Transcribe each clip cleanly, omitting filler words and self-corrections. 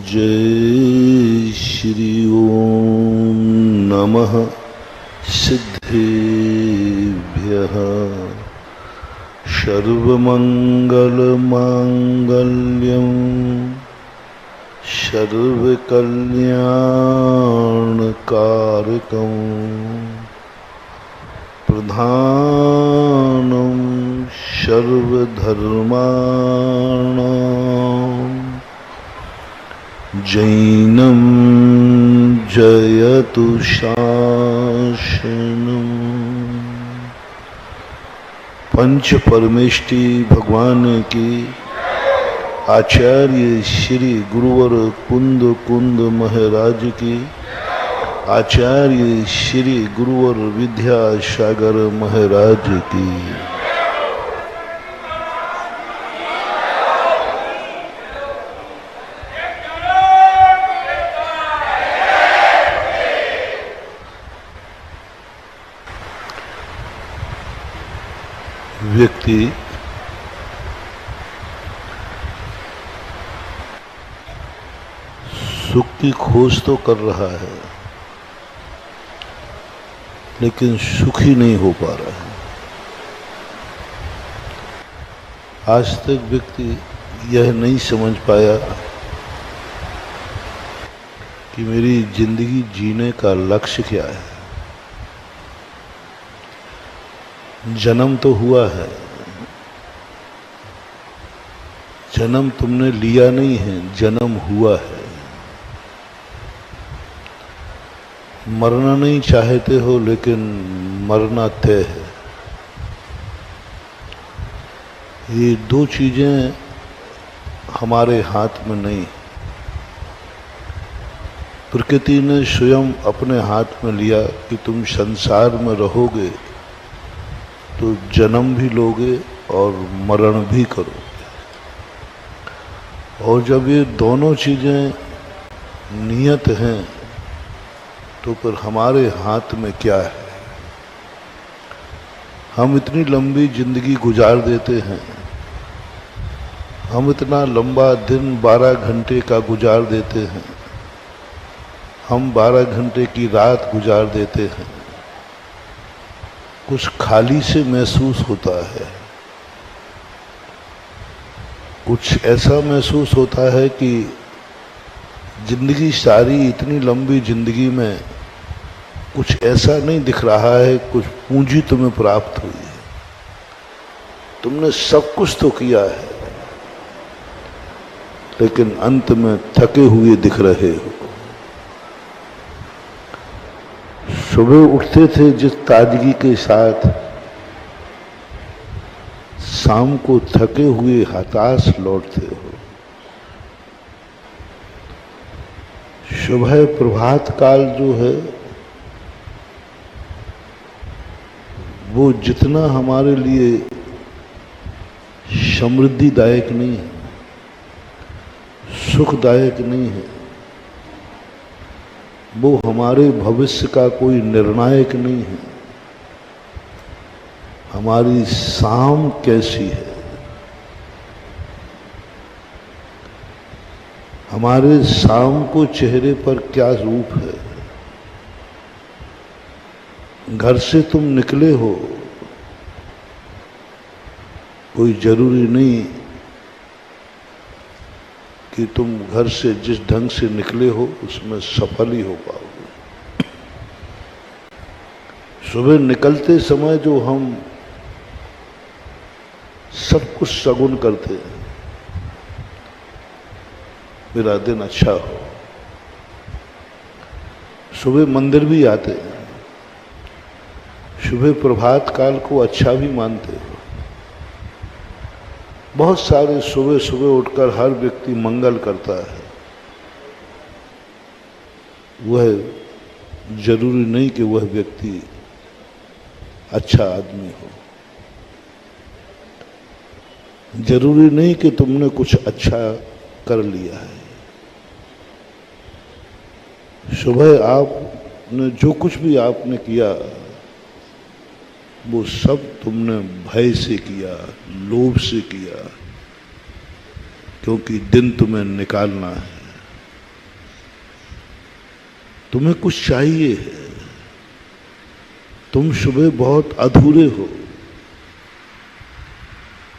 जय श्री ओम नमः सिद्धेभ्यः सर्वमंगलमांगल्यं सर्वकल्याणकारकं प्रधानं सर्वधर्माणां जैनं जयतु शासनम्। पंच परमेष्टि भगवान की आचार्य श्री गुरुवर कुंद कुंद महाराज की आचार्य श्री गुरुवर विद्यासागर महाराज की व्यक्ति सुख की खोज तो कर रहा है लेकिन सुखी नहीं हो पा रहा है। आज तक व्यक्ति यह नहीं समझ पाया कि मेरी जिंदगी जीने का लक्ष्य क्या है। जन्म तो हुआ है, जन्म तुमने लिया नहीं है, जन्म हुआ है। मरना नहीं चाहते हो लेकिन मरना तय है। ये दो चीजें हमारे हाथ में नहीं। प्रकृति ने स्वयं अपने हाथ में लिया कि तुम संसार में रहोगे तो जन्म भी लोगे और मरण भी करोगे। और जब ये दोनों चीजें नियत हैं तो फिर हमारे हाथ में क्या है। हम इतनी लंबी जिंदगी गुजार देते हैं, हम इतना लंबा दिन 12 घंटे का गुजार देते हैं, हम 12 घंटे की रात गुजार देते हैं। कुछ खाली से महसूस होता है, कुछ ऐसा महसूस होता है कि जिंदगी सारी इतनी लंबी जिंदगी में कुछ ऐसा नहीं दिख रहा है। कुछ पूंजी तुम्हें प्राप्त हुई है, तुमने सब कुछ तो किया है लेकिन अंत में थके हुए दिख रहे हो। सुबह उठते थे जिस ताजगी के साथ, शाम को थके हुए हताश लौटते हो। सुबह प्रभात काल जो है वो जितना हमारे लिए समृद्धिदायक नहीं है, सुखदायक नहीं है, वो हमारे भविष्य का कोई निर्णायक नहीं है। हमारी शाम कैसी है, हमारे शाम को चेहरे पर क्या रूप है। घर से तुम निकले हो, कोई जरूरी नहीं कि तुम घर से जिस ढंग से निकले हो उसमें सफल ही हो पाओगे। सुबह निकलते समय जो हम सब कुछ शगुन करते हैं, मेरा दिन अच्छा हो। सुबह मंदिर भी आते हैं, सुबह प्रभात काल को अच्छा भी मानते हो। बहुत सारे सुबह सुबह उठकर हर व्यक्ति मंगल करता है। वह जरूरी नहीं कि वह व्यक्ति अच्छा आदमी हो, जरूरी नहीं कि तुमने कुछ अच्छा कर लिया है। सुबह आपने जो कुछ भी आपने किया वो सब तुमने भय से किया, लोभ से किया, क्योंकि दिन तुम्हें निकालना है। तुम्हें कुछ चाहिए है, तुम सुबह बहुत अधूरे हो,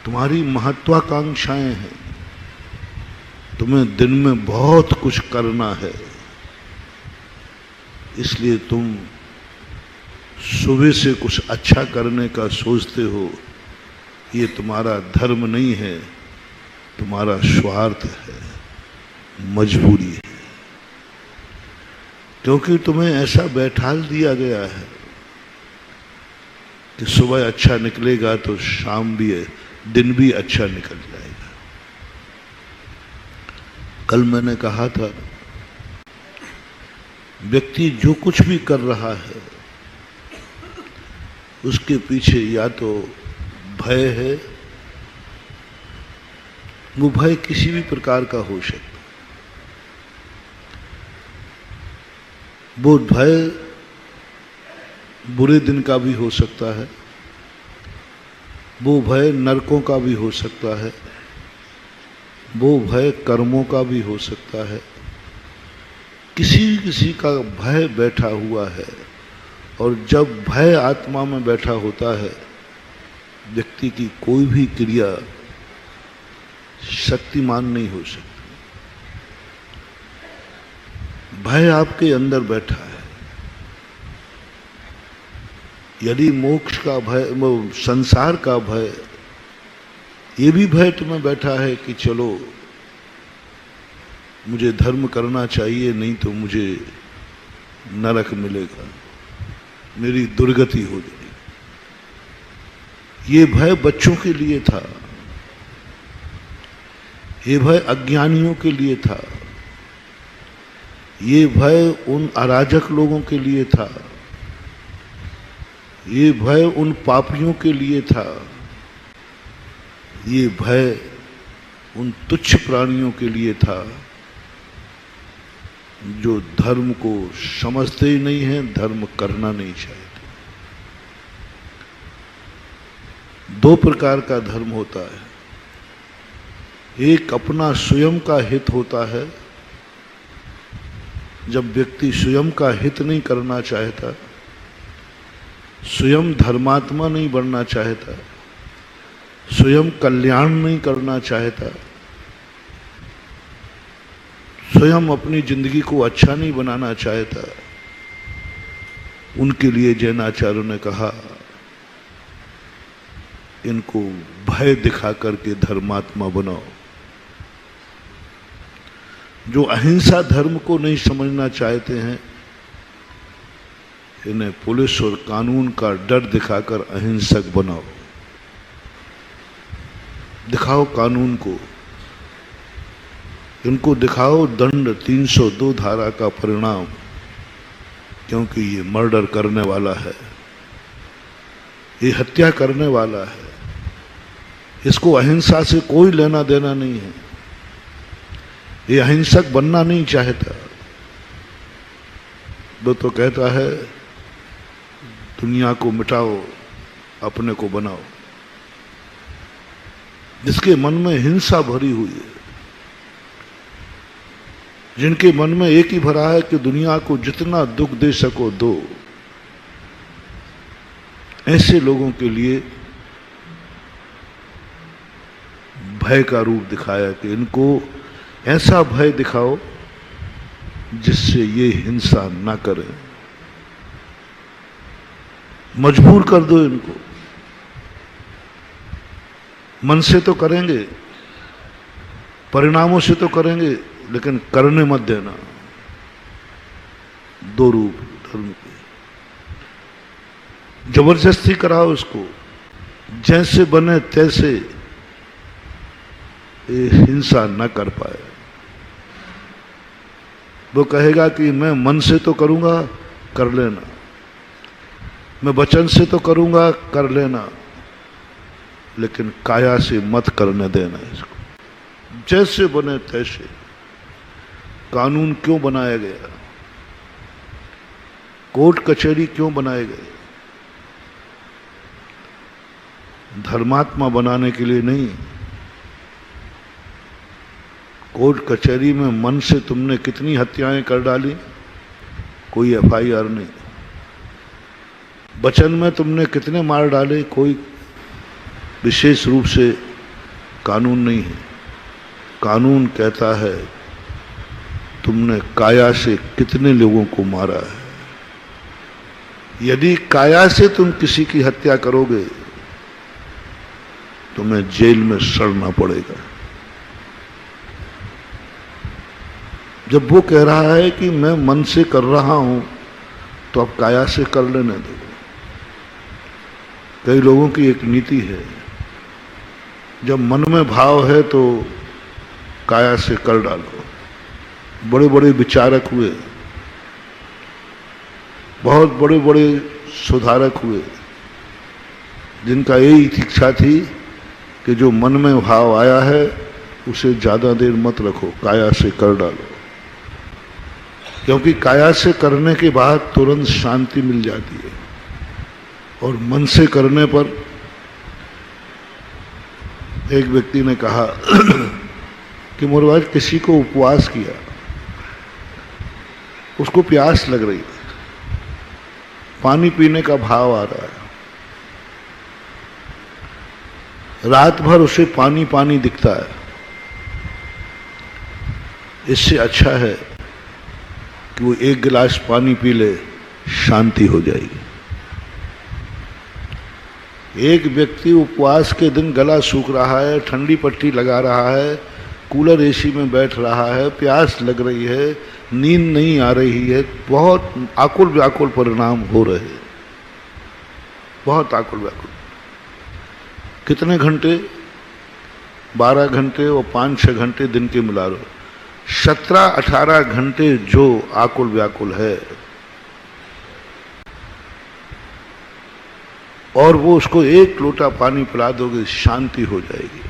तुम्हारी महत्वाकांक्षाएं हैं, तुम्हें दिन में बहुत कुछ करना है, इसलिए तुम सुबह से कुछ अच्छा करने का सोचते हो। ये तुम्हारा धर्म नहीं है, तुम्हारा स्वार्थ है, मजबूरी है, क्योंकि तुम्हें ऐसा बैठाल दिया गया है कि सुबह अच्छा निकलेगा तो शाम भी है, दिन भी अच्छा निकल जाएगा। कल मैंने कहा था, व्यक्ति जो कुछ भी कर रहा है उसके पीछे या तो भय है, वो भय किसी भी प्रकार का हो सकता, वो भय बुरे दिन का भी हो सकता है, वो भय नरकों का भी हो सकता है, वो भय कर्मों का भी हो सकता है। किसी किसी का भय बैठा हुआ है, और जब भय आत्मा में बैठा होता है, व्यक्ति की कोई भी क्रिया शक्तिमान नहीं हो सकती। भय आपके अंदर बैठा है। यदि मोक्ष का भय, संसार का भय, ये भी भय तुम्हें बैठा है कि चलो मुझे धर्म करना चाहिए, नहीं तो मुझे नरक मिलेगा, मेरी दुर्गति हो जाएगी। ये भय बच्चों के लिए था, ये भय अज्ञानियों के लिए था, ये भय उन अराजक लोगों के लिए था, ये भय उन पापियों के लिए था, ये भय उन तुच्छ प्राणियों के लिए था जो धर्म को समझते ही नहीं हैं, धर्म करना नहीं चाहते। दो प्रकार का धर्म होता है, एक अपना स्वयं का हित होता है। जब व्यक्ति स्वयं का हित नहीं करना चाहता, स्वयं धर्मात्मा नहीं बनना चाहता, स्वयं कल्याण नहीं करना चाहता, स्वयं अपनी जिंदगी को अच्छा नहीं बनाना चाहता, उनके लिए जैनाचार्यों ने कहा, इनको भय दिखा करके धर्मात्मा बनाओ। जो अहिंसा धर्म को नहीं समझना चाहते हैं, इन्हें पुलिस और कानून का डर दिखाकर अहिंसक बनाओ। दिखाओ कानून को, इनको दिखाओ दंड 302 धारा का परिणाम, क्योंकि ये मर्डर करने वाला है, ये हत्या करने वाला है, इसको अहिंसा से कोई लेना देना नहीं है, ये अहिंसक बनना नहीं चाहता। वो तो कहता है दुनिया को मिटाओ, अपने को बनाओ। जिसके मन में हिंसा भरी हुई है, जिनके मन में एक ही भरा है कि दुनिया को जितना दुख दे सको दो, ऐसे लोगों के लिए भय का रूप दिखाया कि इनको ऐसा भय दिखाओ जिससे ये हिंसा ना करें, मजबूर कर दो इनको। मन से तो करेंगे, परिणामों से तो करेंगे, लेकिन करने मत देना। दो रूप धर्म के, जबरदस्ती कराओ उसको, जैसे बने तैसे हिंसा न कर पाए। वो कहेगा कि मैं मन से तो करूंगा, कर लेना, मैं वचन से तो करूंगा, कर लेना, लेकिन काया से मत करने देना इसको। जैसे बने तैसे। कानून क्यों बनाया गया, कोर्ट कचहरी क्यों बनाए गए? धर्मात्मा बनाने के लिए नहीं। कोर्ट कचहरी में मन से तुमने कितनी हत्याएं कर डाली, कोई एफआईआर नहीं। बचन में तुमने कितने मार डाले, कोई विशेष रूप से कानून नहीं है। कानून कहता है तुमने काया से कितने लोगों को मारा है। यदि काया से तुम किसी की हत्या करोगे तुम्हें जेल में सड़ना पड़ेगा। जब वो कह रहा है कि मैं मन से कर रहा हूं तो अब काया से कर लेने दो। कई लोगों की एक नीति है, जब मन में भाव है तो काया से कर डालो। बड़े बड़े विचारक हुए, बहुत बड़े बड़े सुधारक हुए, जिनका यही इच्छा थी कि जो मन में भाव आया है उसे ज्यादा देर मत रखो, काया से कर डालो। क्योंकि काया से करने के बाद तुरंत शांति मिल जाती है, और मन से करने पर एक व्यक्ति ने कहा कि मुरवाज किसी को उपवास किया, उसको प्यास लग रही है, पानी पीने का भाव आ रहा है, रात भर उसे पानी पानी दिखता है। इससे अच्छा है कि वो एक गिलास पानी पी ले, शांति हो जाएगी। एक व्यक्ति उपवास के दिन गला सूख रहा है, ठंडी पट्टी लगा रहा है, कूलर एसी में बैठ रहा है, प्यास लग रही है, नींद नहीं आ रही है, बहुत आकुल व्याकुल परिणाम हो रहे हैं, बहुत आकुल व्याकुल। कितने घंटे? 12 घंटे और 5-6 घंटे दिन के मिला लो, 17-18 घंटे जो आकुल व्याकुल है, और वो उसको एक लोटा पानी पिला दोगे, शांति हो जाएगी।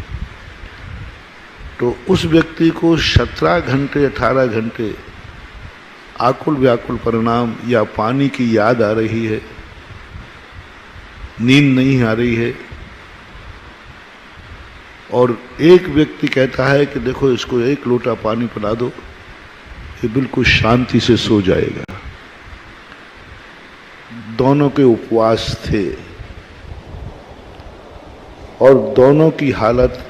तो उस व्यक्ति को 17 घंटे 18 घंटे आकुल व्याकुल परिणाम या पानी की याद आ रही है, नींद नहीं आ रही है, और एक व्यक्ति कहता है कि देखो इसको एक लोटा पानी पिला दो, ये बिल्कुल शांति से सो जाएगा। दोनों के उपवास थे और दोनों की हालत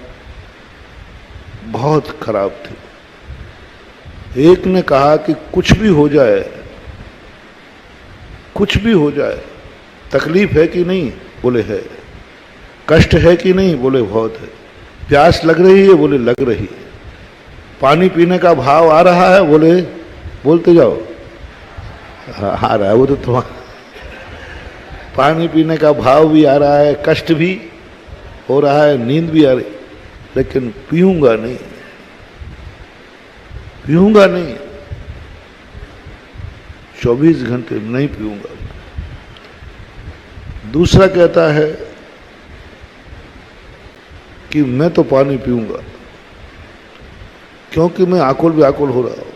बहुत खराब थी। एक ने कहा कि कुछ भी हो जाए, कुछ भी हो जाए, तकलीफ है कि नहीं? बोले है। कष्ट है कि नहीं? बोले बहुत है। प्यास लग रही है? बोले लग रही है। पानी पीने का भाव आ रहा है? बोले बोलते जाओ। हाँ, आ रहा है वो तो तुम्हारा। पानी पीने का भाव भी आ रहा है, कष्ट भी हो रहा है, नींद भी आ रही, लेकिन पीऊंगा नहीं, पीऊंगा नहीं, 24 घंटे नहीं पीऊंगा। दूसरा कहता है कि मैं तो पानी पीऊंगा क्योंकि मैं आकुल व्याकुल हो रहा हूं।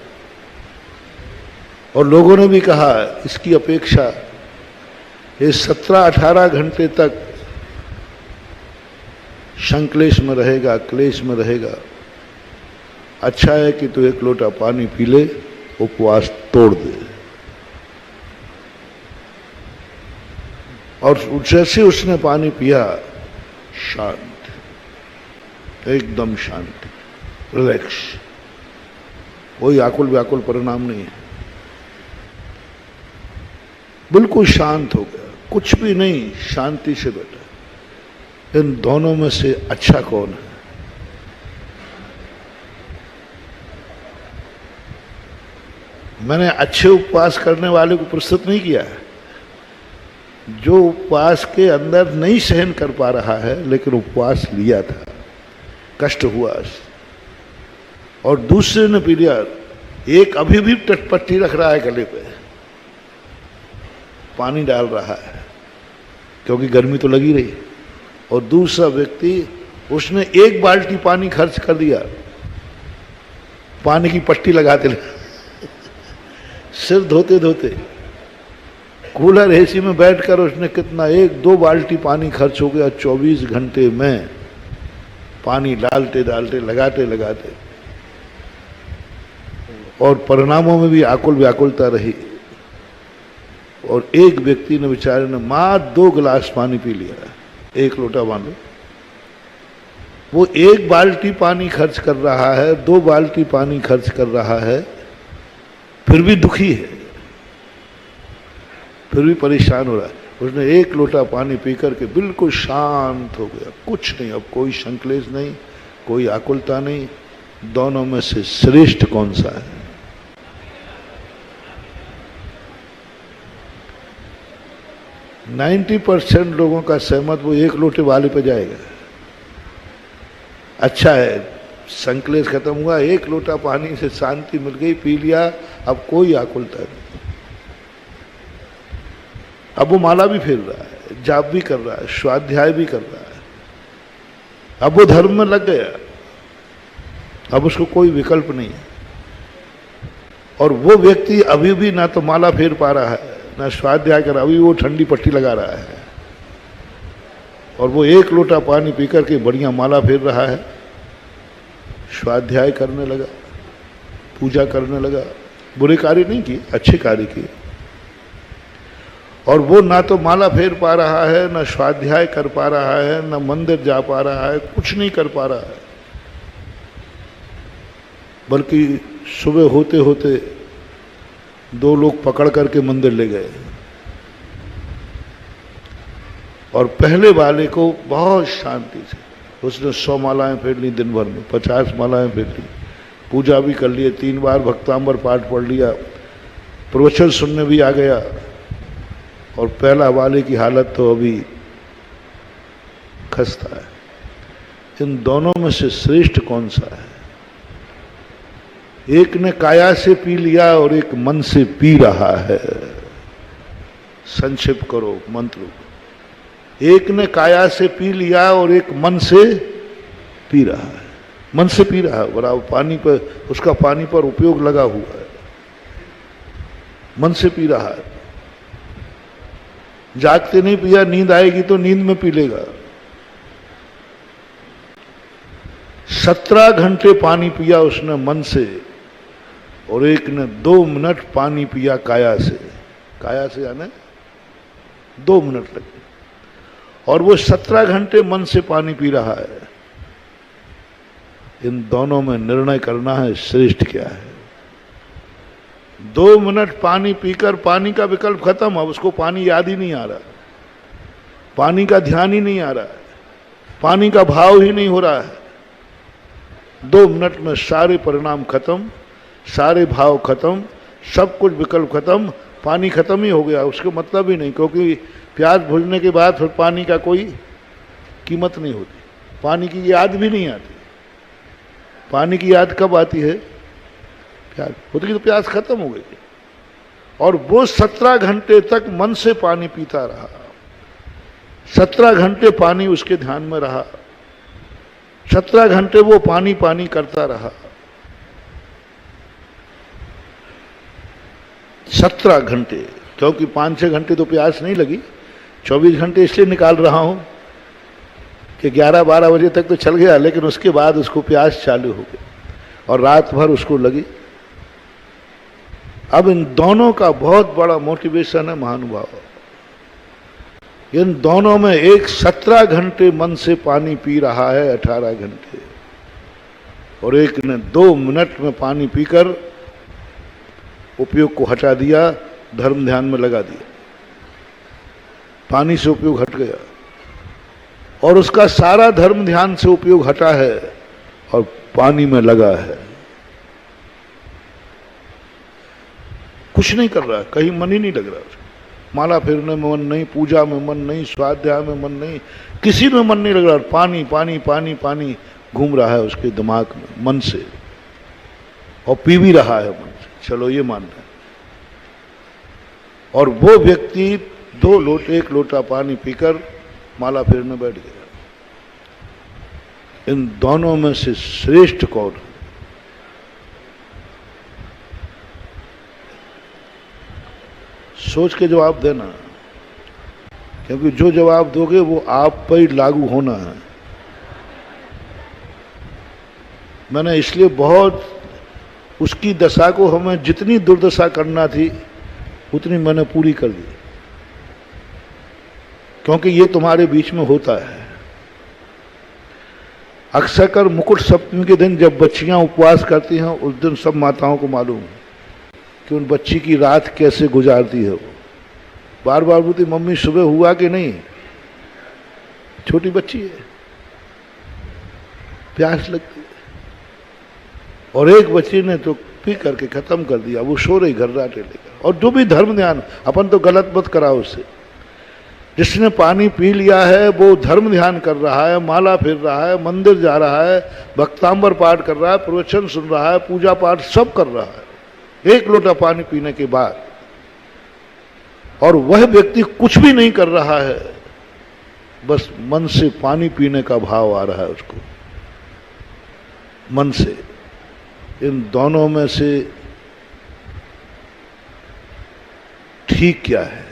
और लोगों ने भी कहा इसकी अपेक्षा ये 17-18 घंटे तक संक्लेश में रहेगा, क्लेश में रहेगा, अच्छा है कि तू एक लोटा पानी पी ले, उपवास तोड़ दे। और जैसे उसने पानी पिया, शांत, एकदम शांति, रिलैक्स, कोई आकुल व्याकुल परिणाम नहीं है, बिल्कुल शांत हो गया, कुछ भी नहीं, शांति से बैठा। इन दोनों में से अच्छा कौन है? मैंने अच्छे उपवास करने वाले को प्रस्तुत नहीं किया है, जो उपवास के अंदर नहीं सहन कर पा रहा है लेकिन उपवास लिया था, कष्ट हुआ, और दूसरे ने पी लिया। एक अभी भी टटपट्टी रख रहा है गले पे, पानी डाल रहा है क्योंकि गर्मी तो लगी रही, और दूसरा व्यक्ति उसने एक बाल्टी पानी खर्च कर दिया, पानी की पट्टी लगाते सिर धोते धोते, कूलर एसी में बैठकर उसने कितना 1-2 बाल्टी पानी खर्च हो गया 24 घंटे में, पानी डालते डालते लगाते लगाते, और परिणामों में भी आकुल व्याकुलता रही। और एक व्यक्ति ने बेचारे ने मात्र 2 गिलास पानी पी लिया, 1 लोटा मान लो। वो 1 बाल्टी पानी खर्च कर रहा है, 2 बाल्टी पानी खर्च कर रहा है, फिर भी दुखी है, फिर भी परेशान हो रहा है। उसने 1 लोटा पानी पी करके बिल्कुल शांत हो गया, कुछ नहीं, अब कोई संक्लेश नहीं, कोई आकुलता नहीं। दोनों में से श्रेष्ठ कौन सा है? 90% लोगों का सहमत वो 1 लोटे वाले पे जाएगा। अच्छा है, संक्लेश खत्म हुआ, 1 लोटा पानी से शांति मिल गई, पी लिया, अब कोई आकुलता नहीं। अब वो माला भी फेर रहा है, जाप भी कर रहा है, स्वाध्याय भी कर रहा है, अब वो धर्म में लग गया, अब उसको कोई विकल्प नहीं है। और वो व्यक्ति अभी भी ना तो माला फेर पा रहा है, ना स्वाध्याय कर, अभी वो ठंडी पट्टी लगा रहा है, और वो 1 लोटा पानी पी करके बढ़िया माला फेर रहा है, स्वाध्याय करने लगा, पूजा करने लगा, बुरे कार्य नहीं किए, अच्छे कार्य किए। और वो ना तो माला फेर पा रहा है, ना स्वाध्याय कर पा रहा है, ना मंदिर जा पा रहा है, कुछ नहीं कर पा रहा है, बल्कि सुबह होते होते 2 लोग पकड़ करके मंदिर ले गए, और पहले वाले को बहुत शांति से उसने 100 मालाएं फेर ली, दिन भर में 50 मालाएं फेर ली, पूजा भी कर लिए, 3 बार भक्तांबर पाठ पढ़ लिया, प्रवचन सुनने भी आ गया। और पहला वाले की हालत तो अभी खस्ता है। इन दोनों में से श्रेष्ठ कौन सा है? एक ने काया से पी लिया और एक मन से पी रहा है। संक्षिप्त करो मंत्र। एक ने काया से पी लिया और एक मन से पी रहा है। मन से पी रहा है, बराबर पानी पर, उसका पानी पर उपयोग लगा हुआ है, मन से पी रहा है। जागते नहीं पिया, नींद आएगी तो नींद में पी लेगा। 17 घंटे पानी पिया उसने मन से, और एक ने 2 मिनट पानी पिया काया से। काया से यानी 2 मिनट लगे, और वो 17 घंटे मन से पानी पी रहा है। इन दोनों में निर्णय करना है श्रेष्ठ क्या है। 2 मिनट पानी पीकर पानी का विकल्प खत्म, अब उसको पानी याद ही नहीं आ रहा, पानी का ध्यान ही नहीं आ रहा है, पानी का भाव ही नहीं हो रहा है। 2 मिनट में सारे परिणाम खत्म, सारे भाव खत्म, सब कुछ विकल्प खत्म, पानी खत्म ही हो गया। उसका मतलब ही नहीं, क्योंकि प्यास बुझने के बाद फिर पानी का कोई कीमत नहीं होती, पानी की याद भी नहीं आती। पानी की याद कब आती है? प्यास होती तो प्यास खत्म हो गई। और वो 17 घंटे तक मन से पानी पीता रहा, 17 घंटे पानी उसके ध्यान में रहा, 17 घंटे वो पानी पानी करता रहा। 17 घंटे, क्योंकि 5-6 घंटे तो प्यास नहीं लगी, 24 घंटे इसलिए निकाल रहा हूं कि 11-12 बजे तक तो चल गया, लेकिन उसके बाद उसको प्यास चालू हो गई और रात भर उसको लगी। अब इन दोनों का बहुत बड़ा मोटिवेशन है महानुभाव। इन दोनों में एक 17 घंटे मन से पानी पी रहा है, 18 घंटे, और एक ने 2 मिनट में पानी पीकर उपयोग को हटा दिया, धर्म ध्यान में लगा दिया। पानी से उपयोग हट गया और उसका सारा धर्म ध्यान से उपयोग हटा है और पानी में लगा है। कुछ नहीं कर रहा, कहीं मन ही नहीं लग रहा। माला फेरने में मन नहीं, पूजा में मन नहीं, स्वाध्याय में मन नहीं, किसी में मन नहीं लग रहा। पानी पानी पानी पानी घूम रहा है उसके दिमाग में मन से, और पी भी रहा है मन से। चलो ये मान रहे। और वो व्यक्ति 1 लोटा पानी पीकर माला फेरने बैठ गया। इन दोनों में से श्रेष्ठ कौन? सोच के जवाब देना, क्योंकि जो जवाब दोगे वो आप पर ही लागू होना है। मैंने इसलिए बहुत उसकी दशा को, हमें जितनी दुर्दशा करना थी उतनी मैंने पूरी कर दी, क्योंकि ये तुम्हारे बीच में होता है। अक्सर कर मुकुट सप्तमी के दिन जब बच्चियां उपवास करती हैं, उस दिन सब माताओं को मालूम कि उन बच्ची की रात कैसे गुजारती है। वो बार बार बोलती, मम्मी सुबह हुआ कि नहीं, छोटी बच्ची है, प्यास लगती है। और एक बच्ची ने तो पी करके खत्म कर दिया, वो सो रही घर्राटे लेकर। और जो भी धर्म ध्यान, अपन तो गलत मत कराओ उससे। जिसने पानी पी लिया है वो धर्म ध्यान कर रहा है, माला फिर रहा है, मंदिर जा रहा है, भक्तांबर पाठ कर रहा है, प्रवचन सुन रहा है, पूजा पाठ सब कर रहा है एक लोटा पानी पीने के बाद। और वह व्यक्ति कुछ भी नहीं कर रहा है, बस मन से पानी पीने का भाव आ रहा है उसको, मन से। इन दोनों में से ठीक क्या है?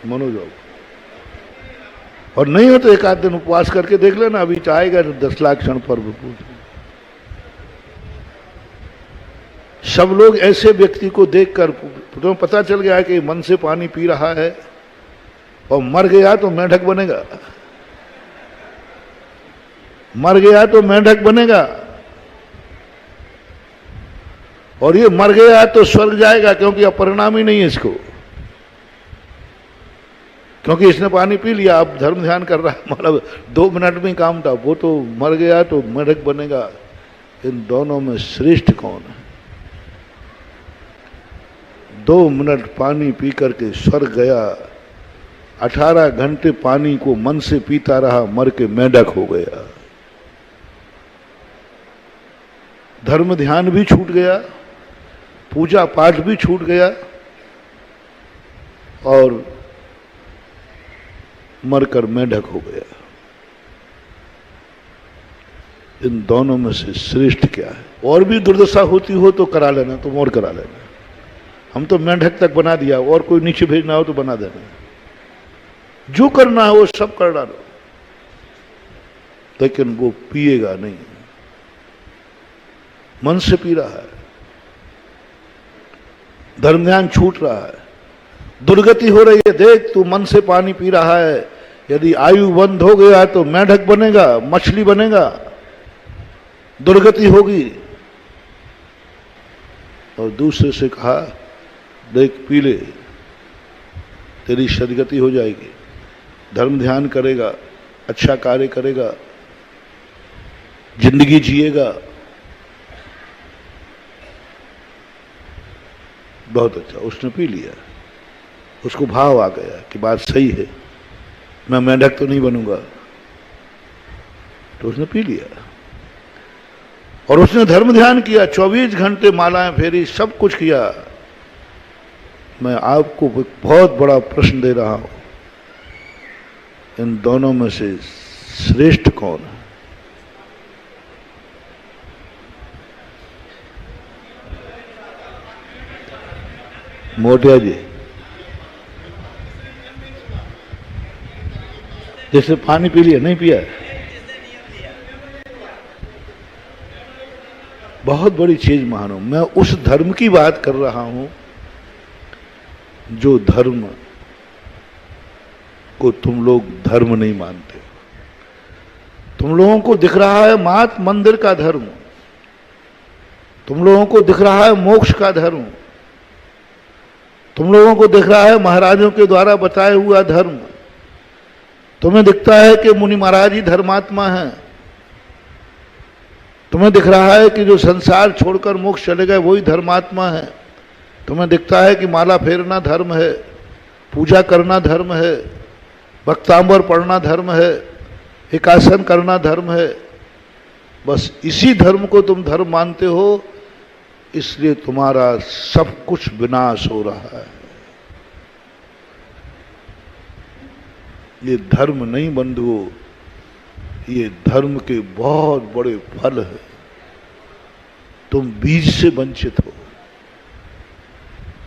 मनोज बाबू, और नहीं हो तो एक आध दिन उपवास करके देख लेना, अभी चाहेगा तो 10 लाख क्षण पर्व पूछ। सब लोग ऐसे व्यक्ति को देखकर तुम्हें पता चल गया कि मन से पानी पी रहा है और मर गया तो मेंढक बनेगा, मर गया तो मेंढक बनेगा। और ये मर गया तो स्वर्ग जाएगा, क्योंकि अब परिणाम ही नहीं है इसको, क्योंकि इसने पानी पी लिया, अब धर्म ध्यान कर रहा है, मतलब 2 मिनट में काम था। वो तो मर गया तो मेंढक बनेगा। इन दोनों में श्रेष्ठ कौन है? 2 मिनट पानी पी करके स्वर्ग गया, 18 घंटे पानी को मन से पीता रहा, मर के मेंढक हो गया। धर्म ध्यान भी छूट गया, पूजा पाठ भी छूट गया, और मरकर मेंढक हो गया। इन दोनों में से श्रेष्ठ क्या है? और भी दुर्दशा होती हो तो करा लेना, तुम और करा लेना। हम तो मेंढक तक बना दिया, और कोई नीचे भेजना हो तो बना देना। जो करना है वो सब कर डालो, लेकिन वो पिएगा नहीं, मन से पी रहा है, धर्म ध्यान छूट रहा है, दुर्गति हो रही है। देख, तू मन से पानी पी रहा है, यदि आयु बंद हो गया तो मेंढक बनेगा, मछली बनेगा, दुर्गति होगी। और दूसरे से कहा, देख पी ले, तेरी सदगति हो जाएगी, धर्म ध्यान करेगा, अच्छा कार्य करेगा, जिंदगी जिएगा, बहुत अच्छा। उसने पी लिया, उसको भाव आ गया कि बात सही है, मैं मेंढक तो नहीं बनूंगा, तो उसने पी लिया। और उसने धर्म ध्यान किया, 24 घंटे मालाएं फेरी, सब कुछ किया। मैं आपको बहुत बड़ा प्रश्न दे रहा हूं, इन दोनों में से श्रेष्ठ कौन है? मोटिया जी, जैसे पानी पी लिया, नहीं पिया, बहुत बड़ी चीज मानो। मैं उस धर्म की बात कर रहा हूं जो धर्म को तुम लोग धर्म नहीं मानते। तुम लोगों को दिख रहा है मात मंदिर का धर्म, तुम लोगों को दिख रहा है मोक्ष का धर्म, तुम लोगों को दिख रहा है महाराजों के द्वारा बताया हुआ धर्म, तुम्हें दिखता है कि मुनि महाराज ही धर्मात्मा हैं, तुम्हें दिख रहा है कि जो संसार छोड़कर मोक्ष चले गए वही धर्मात्मा है, तुम्हें दिखता है कि माला फेरना धर्म है, पूजा करना धर्म है, भक्तांबर पढ़ना धर्म है, एकासन करना धर्म है। बस इसी धर्म को तुम धर्म मानते हो, इसलिए तुम्हारा सब कुछ विनाश हो रहा है। ये धर्म नहीं बंधुओं, ये धर्म के बहुत बड़े फल है। तुम बीज से वंचित हो,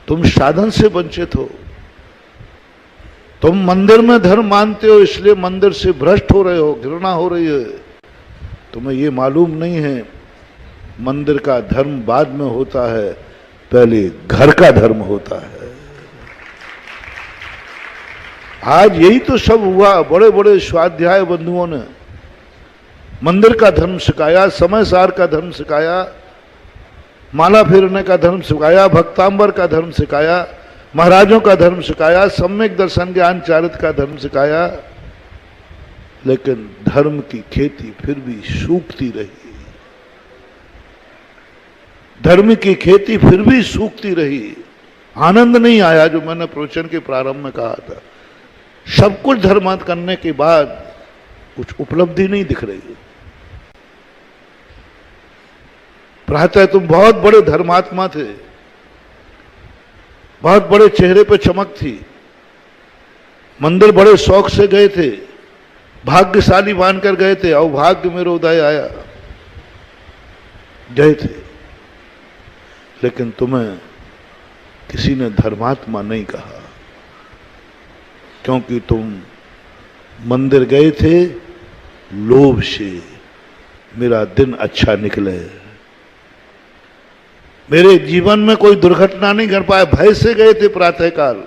तुम साधन से वंचित हो, तुम मंदिर में धर्म मानते हो, इसलिए मंदिर से भ्रष्ट हो रहे हो, घृणा हो रही है। तुम्हें ये मालूम नहीं है मंदिर का धर्म बाद में होता है, पहले घर का धर्म होता है। आज यही तो सब हुआ। बड़े बड़े स्वाध्याय बंधुओं ने मंदिर का धर्म सिखाया, समय सार का धर्म सिखाया, माला फेरने का धर्म सिखाया, भक्तांबर का धर्म सिखाया, महाराजों का धर्म सिखाया, सम्यक दर्शन ज्ञान चारित्र का धर्म सिखाया, लेकिन धर्म की खेती फिर भी सूखती रही। धर्म की खेती फिर भी सूखती रही। आनंद नहीं आया, जो मैंने प्रवचन के प्रारंभ में कहा था। सब कुछ धर्मांत करने के बाद कुछ उपलब्धि नहीं दिख रही। प्रातः तुम बहुत बड़े धर्मात्मा थे, बहुत बड़े चेहरे पे चमक थी, मंदिर बड़े शौक से गए थे, भाग्यशाली मानकर गए थे, अभाग्य में उदय आया, गए थे, लेकिन तुम्हें किसी ने धर्मात्मा नहीं कहा, क्योंकि तुम मंदिर गए थे लोभ से, मेरा दिन अच्छा निकले, मेरे जीवन में कोई दुर्घटना नहीं कर पाए, भय से गए थे प्रातःकाल।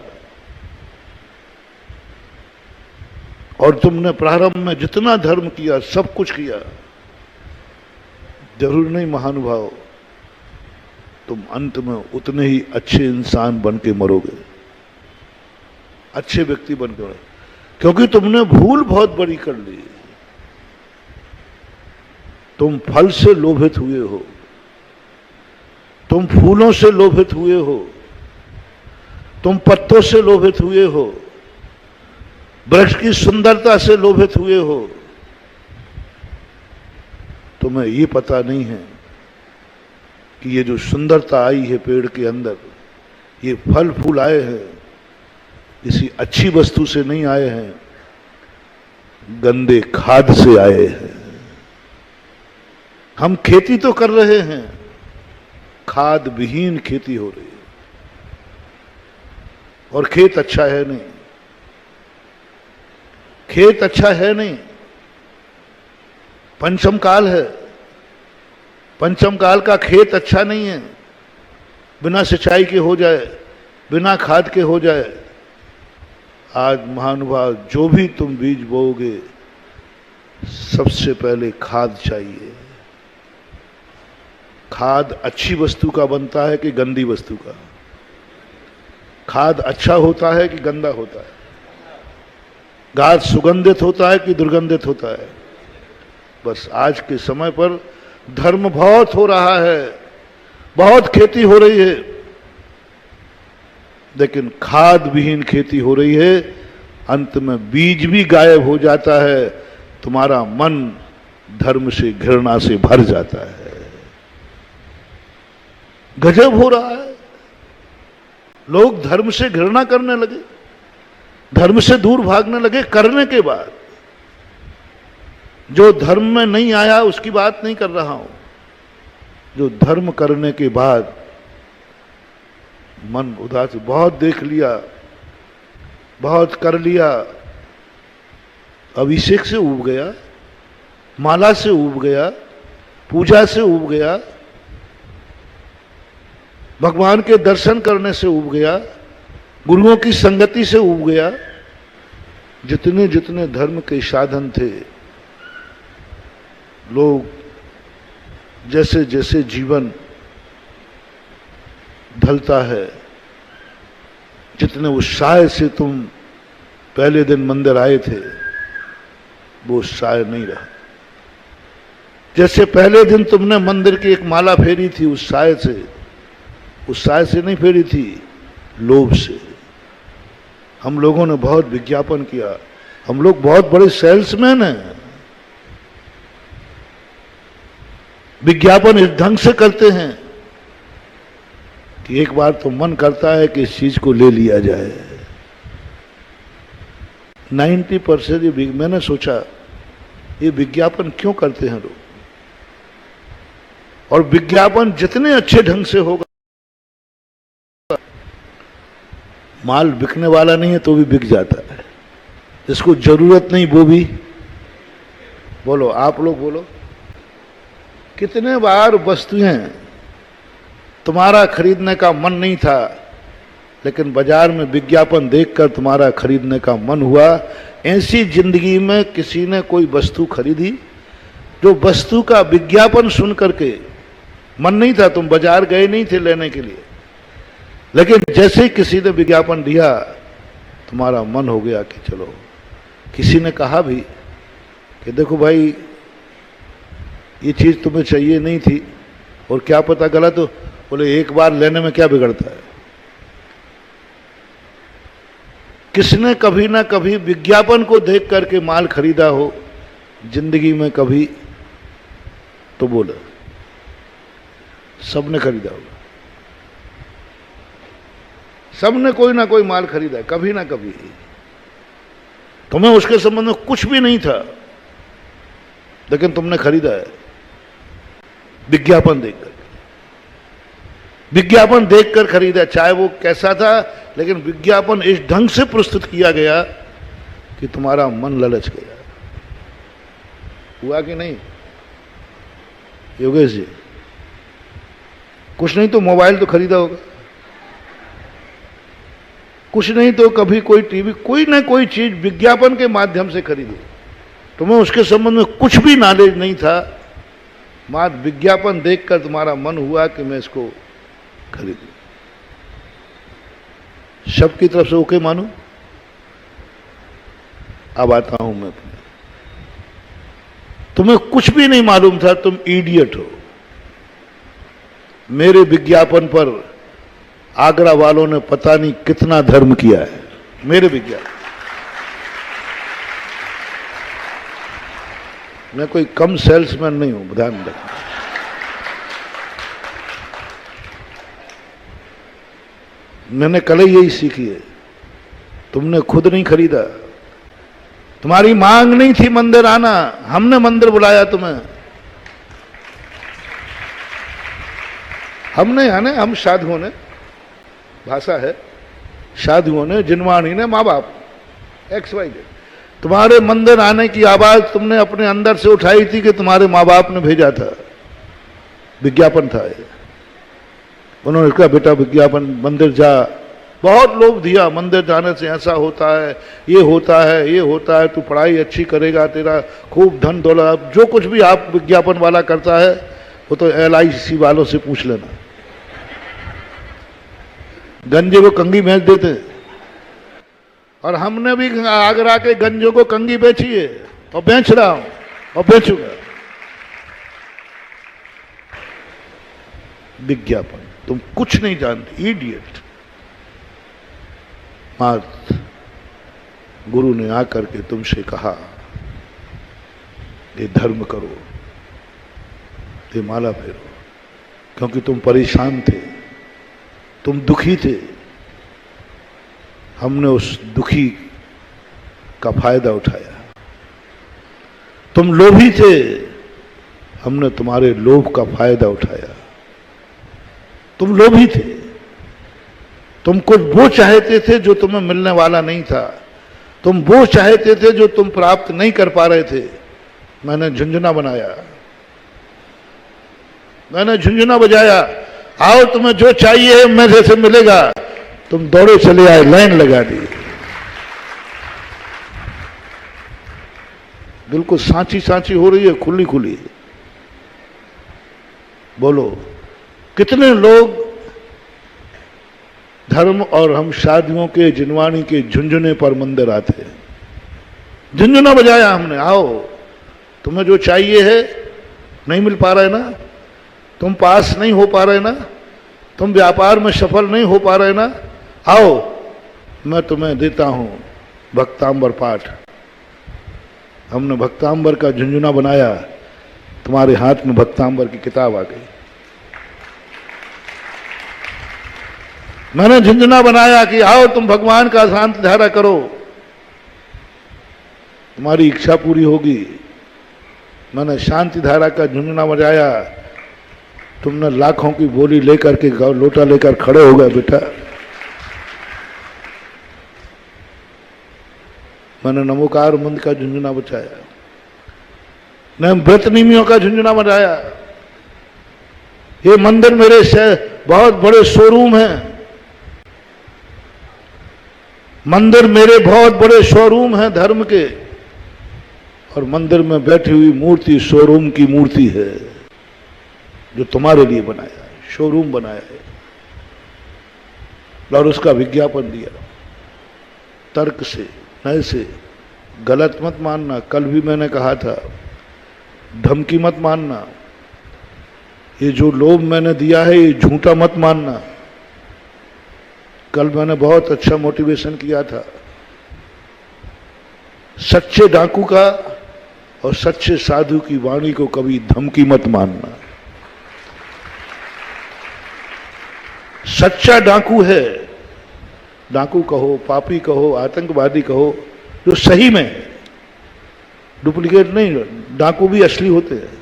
और तुमने प्रारंभ में जितना धर्म किया, सब कुछ किया, जरूर नहीं महानुभाव तुम अंत में उतने ही अच्छे इंसान बन के मरोगे, अच्छे व्यक्ति बन के मरोगे, क्योंकि तुमने भूल बहुत बड़ी कर ली। तुम फल से लोभित हुए हो, तुम फूलों से लोभित हुए हो, तुम पत्तों से लोभित हुए हो, वृक्ष की सुंदरता से लोभित हुए हो। तुम्हें ये पता नहीं है कि ये जो सुंदरता आई है पेड़ के अंदर, ये फल फूल आए हैं, किसी अच्छी वस्तु से नहीं आए हैं, गंदे खाद से आए हैं। हम खेती तो कर रहे हैं, खाद विहीन खेती हो रही है, और खेत अच्छा है नहीं, खेत अच्छा है नहीं। पंचम काल है, पंचम काल का खेत अच्छा नहीं है। बिना सिंचाई के हो जाए, बिना खाद के हो जाए। आज महानुभाव जो भी तुम बीज बोओगे, सबसे पहले खाद चाहिए। खाद अच्छी वस्तु का बनता है कि गंदी वस्तु का? खाद अच्छा होता है कि गंदा होता है? घास सुगंधित होता है कि दुर्गंधित होता है? बस आज के समय पर धर्म बहुत हो रहा है, बहुत खेती हो रही है, लेकिन खाद विहीन खेती हो रही है। अंत में बीज भी गायब हो जाता है, तुम्हारा मन धर्म से घृणा से भर जाता है। गजब हो रहा है, लोग धर्म से घृणा करने लगे, धर्म से दूर भागने लगे। करने के बाद जो धर्म में नहीं आया उसकी बात नहीं कर रहा हूं, जो धर्म करने के बाद मन उदास, बहुत देख लिया, बहुत कर लिया, अभिषेक से उब गया, माला से उब गया, पूजा से उब गया, भगवान के दर्शन करने से उब गया, गुरुओं की संगति से उब गया। जितने जितने धर्म के साधन थे, लोग जैसे जैसे जीवन ढलता है, जितने उत्साह से तुम पहले दिन मंदिर आए थे, वो उत्साह नहीं रहा। जैसे पहले दिन तुमने मंदिर की एक माला फेरी थी, उत्साह से नहीं फेरी थी, लोभ से। हम लोगों ने बहुत विज्ञापन किया, हम लोग बहुत बड़े सेल्समैन हैं। विज्ञापन इस ढंग से करते हैं कि एक बार तो मन करता है कि इस चीज को ले लिया जाए। 90% मैंने सोचा ये विज्ञापन क्यों करते हैं लोग, और विज्ञापन जितने अच्छे ढंग से होगा, माल बिकने वाला नहीं है तो भी बिक जाता है। जिसको जरूरत नहीं वो भी, बोलो आप लोग बोलो, कितने बार वस्तुएं तुम्हारा खरीदने का मन नहीं था, लेकिन बाजार में विज्ञापन देखकर तुम्हारा खरीदने का मन हुआ। ऐसी जिंदगी में किसी ने कोई वस्तु खरीदी जो वस्तु का विज्ञापन सुन करके मन नहीं था, तुम बाजार गए नहीं थे लेने के लिए, लेकिन जैसे ही किसी ने विज्ञापन दिया तुम्हारा मन हो गया कि चलो। किसी ने कहा भी कि देखो भाई ये चीज तुम्हें चाहिए नहीं थी और क्या पता गलत हो, बोले एक बार लेने में क्या बिगड़ता है। किसने कभी ना कभी विज्ञापन को देख करके माल खरीदा हो जिंदगी में कभी, तो बोला सबने खरीदा होगा, सबने कोई ना कोई माल खरीदा कभी ना कभी। तुम्हें उसके संबंध में कुछ भी नहीं था, लेकिन तुमने खरीदा है विज्ञापन देखकर। विज्ञापन देखकर खरीदा, चाहे वो कैसा था, लेकिन विज्ञापन इस ढंग से प्रस्तुत किया गया कि तुम्हारा मन ललच गया। हुआ कि नहीं योगेश जी? कुछ नहीं तो मोबाइल तो खरीदा होगा, कुछ नहीं तो कभी कोई टीवी, कोई ना कोई चीज विज्ञापन के माध्यम से खरीदो। तुम्हें उसके संबंध में कुछ भी नॉलेज नहीं था, मात्र विज्ञापन देखकर तुम्हारा मन हुआ कि मैं इसको खरीदूं। शब्द की तरफ से ओके मानो। अब आता हूं मैं अपने, तुम्हें कुछ भी नहीं मालूम था, तुम इडियट हो। मेरे विज्ञापन पर आगरा वालों ने पता नहीं कितना धर्म किया है। मेरे विज्ञापन, मैं कोई कम सेल्समैन नहीं हूं, ध्यान रखना। मैंने कल ही यही सीखी है, तुमने खुद नहीं खरीदा, तुम्हारी मांग नहीं थी मंदिर आना, हमने मंदिर बुलाया तुम्हें। हमने यानी हम साधुओं ने, भाषा है साधुओं ने, जिनवाणी ने, माँ बाप XYZ, तुम्हारे मंदिर आने की आवाज तुमने अपने अंदर से उठाई थी कि तुम्हारे माँ बाप ने भेजा था, विज्ञापन था ये। उन्होंने कहा बेटा विज्ञापन, मंदिर जा। बहुत लोभ दिया, मंदिर जाने से ऐसा होता है, ये होता है, ये होता है, तू पढ़ाई अच्छी करेगा, तेरा खूब धन दौलत, जो कुछ भी आप विज्ञापन वाला करता है वो तो LIC वालों से पूछ लेना। गंजे को कंगी बेच देते, और हमने भी आगरा के गंजों को कंगी बेची है और बेच रहा हूं और बेचूंगा। विज्ञापन, तुम कुछ नहीं जानते, इडियट। मात गुरु ने आकर के तुमसे कहा ये धर्म करो, ये माला फेरो, क्योंकि तुम परेशान थे, तुम दुखी थे। हमने उस दुखी का फायदा उठाया। तुम लोभी थे, हमने तुम्हारे लोभ का फायदा उठाया। तुम लोभी थे, तुम कुछ वो चाहते थे जो तुम्हें मिलने वाला नहीं था, तुम वो चाहते थे जो तुम प्राप्त नहीं कर पा रहे थे। मैंने झुंझुना बनाया, मैंने झुंझुना बजाया, आओ तुम्हें जो चाहिए मेरे से मिलेगा। तुम दौड़े चले आए, लाइन लगा दी। बिल्कुल सांची सांची हो रही है, खुली खुली। बोलो कितने लोग धर्म और हम शादियों के, जिनवाणी के झुंझुने पर मंदिर आते हैं। झुंझुना बजाया हमने, आओ तुम्हें जो चाहिए है, नहीं मिल पा रहा है ना, तुम पास नहीं हो पा रहे ना, तुम व्यापार में सफल नहीं हो पा रहे ना, आओ मैं तुम्हें देता हूं भक्तांबर पाठ। हमने भक्तांबर का झुंझुना बनाया, तुम्हारे हाथ में भक्तांबर की किताब आ गई। मैंने झुंझुना बनाया कि आओ तुम भगवान का शांति धारा करो, तुम्हारी इच्छा पूरी होगी। मैंने शांति धारा का झुंझुना बजाया, तुमने लाखों की बोली लेकर के, लोटा लेकर खड़े हो गए बेटा। मैंने नमोकार मंत्र का झुंझुना बजाया, मैंने व्रत नियमियों का झुंझुना बजाया, ये मंदिर मेरे से बहुत बड़े शोरूम हैं, मंदिर मेरे बहुत बड़े शोरूम हैं धर्म के, और मंदिर में बैठी हुई मूर्ति शोरूम की मूर्ति है जो तुम्हारे लिए बनाया है, शोरूम बनाया है और उसका विज्ञापन दिया। तर्क से, नए से, गलत मत मानना। कल भी मैंने कहा था, धमकी मत मानना। ये जो लोभ मैंने दिया है ये झूठा मत मानना। कल मैंने बहुत अच्छा मोटिवेशन किया था। सच्चे डाकू का और सच्चे साधु की वाणी को कभी धमकी मत मानना। सच्चा डाकू है, डाकू कहो, पापी कहो, आतंकवादी कहो, जो सही में है, डुप्लीकेट नहीं। डाकू भी असली होते हैं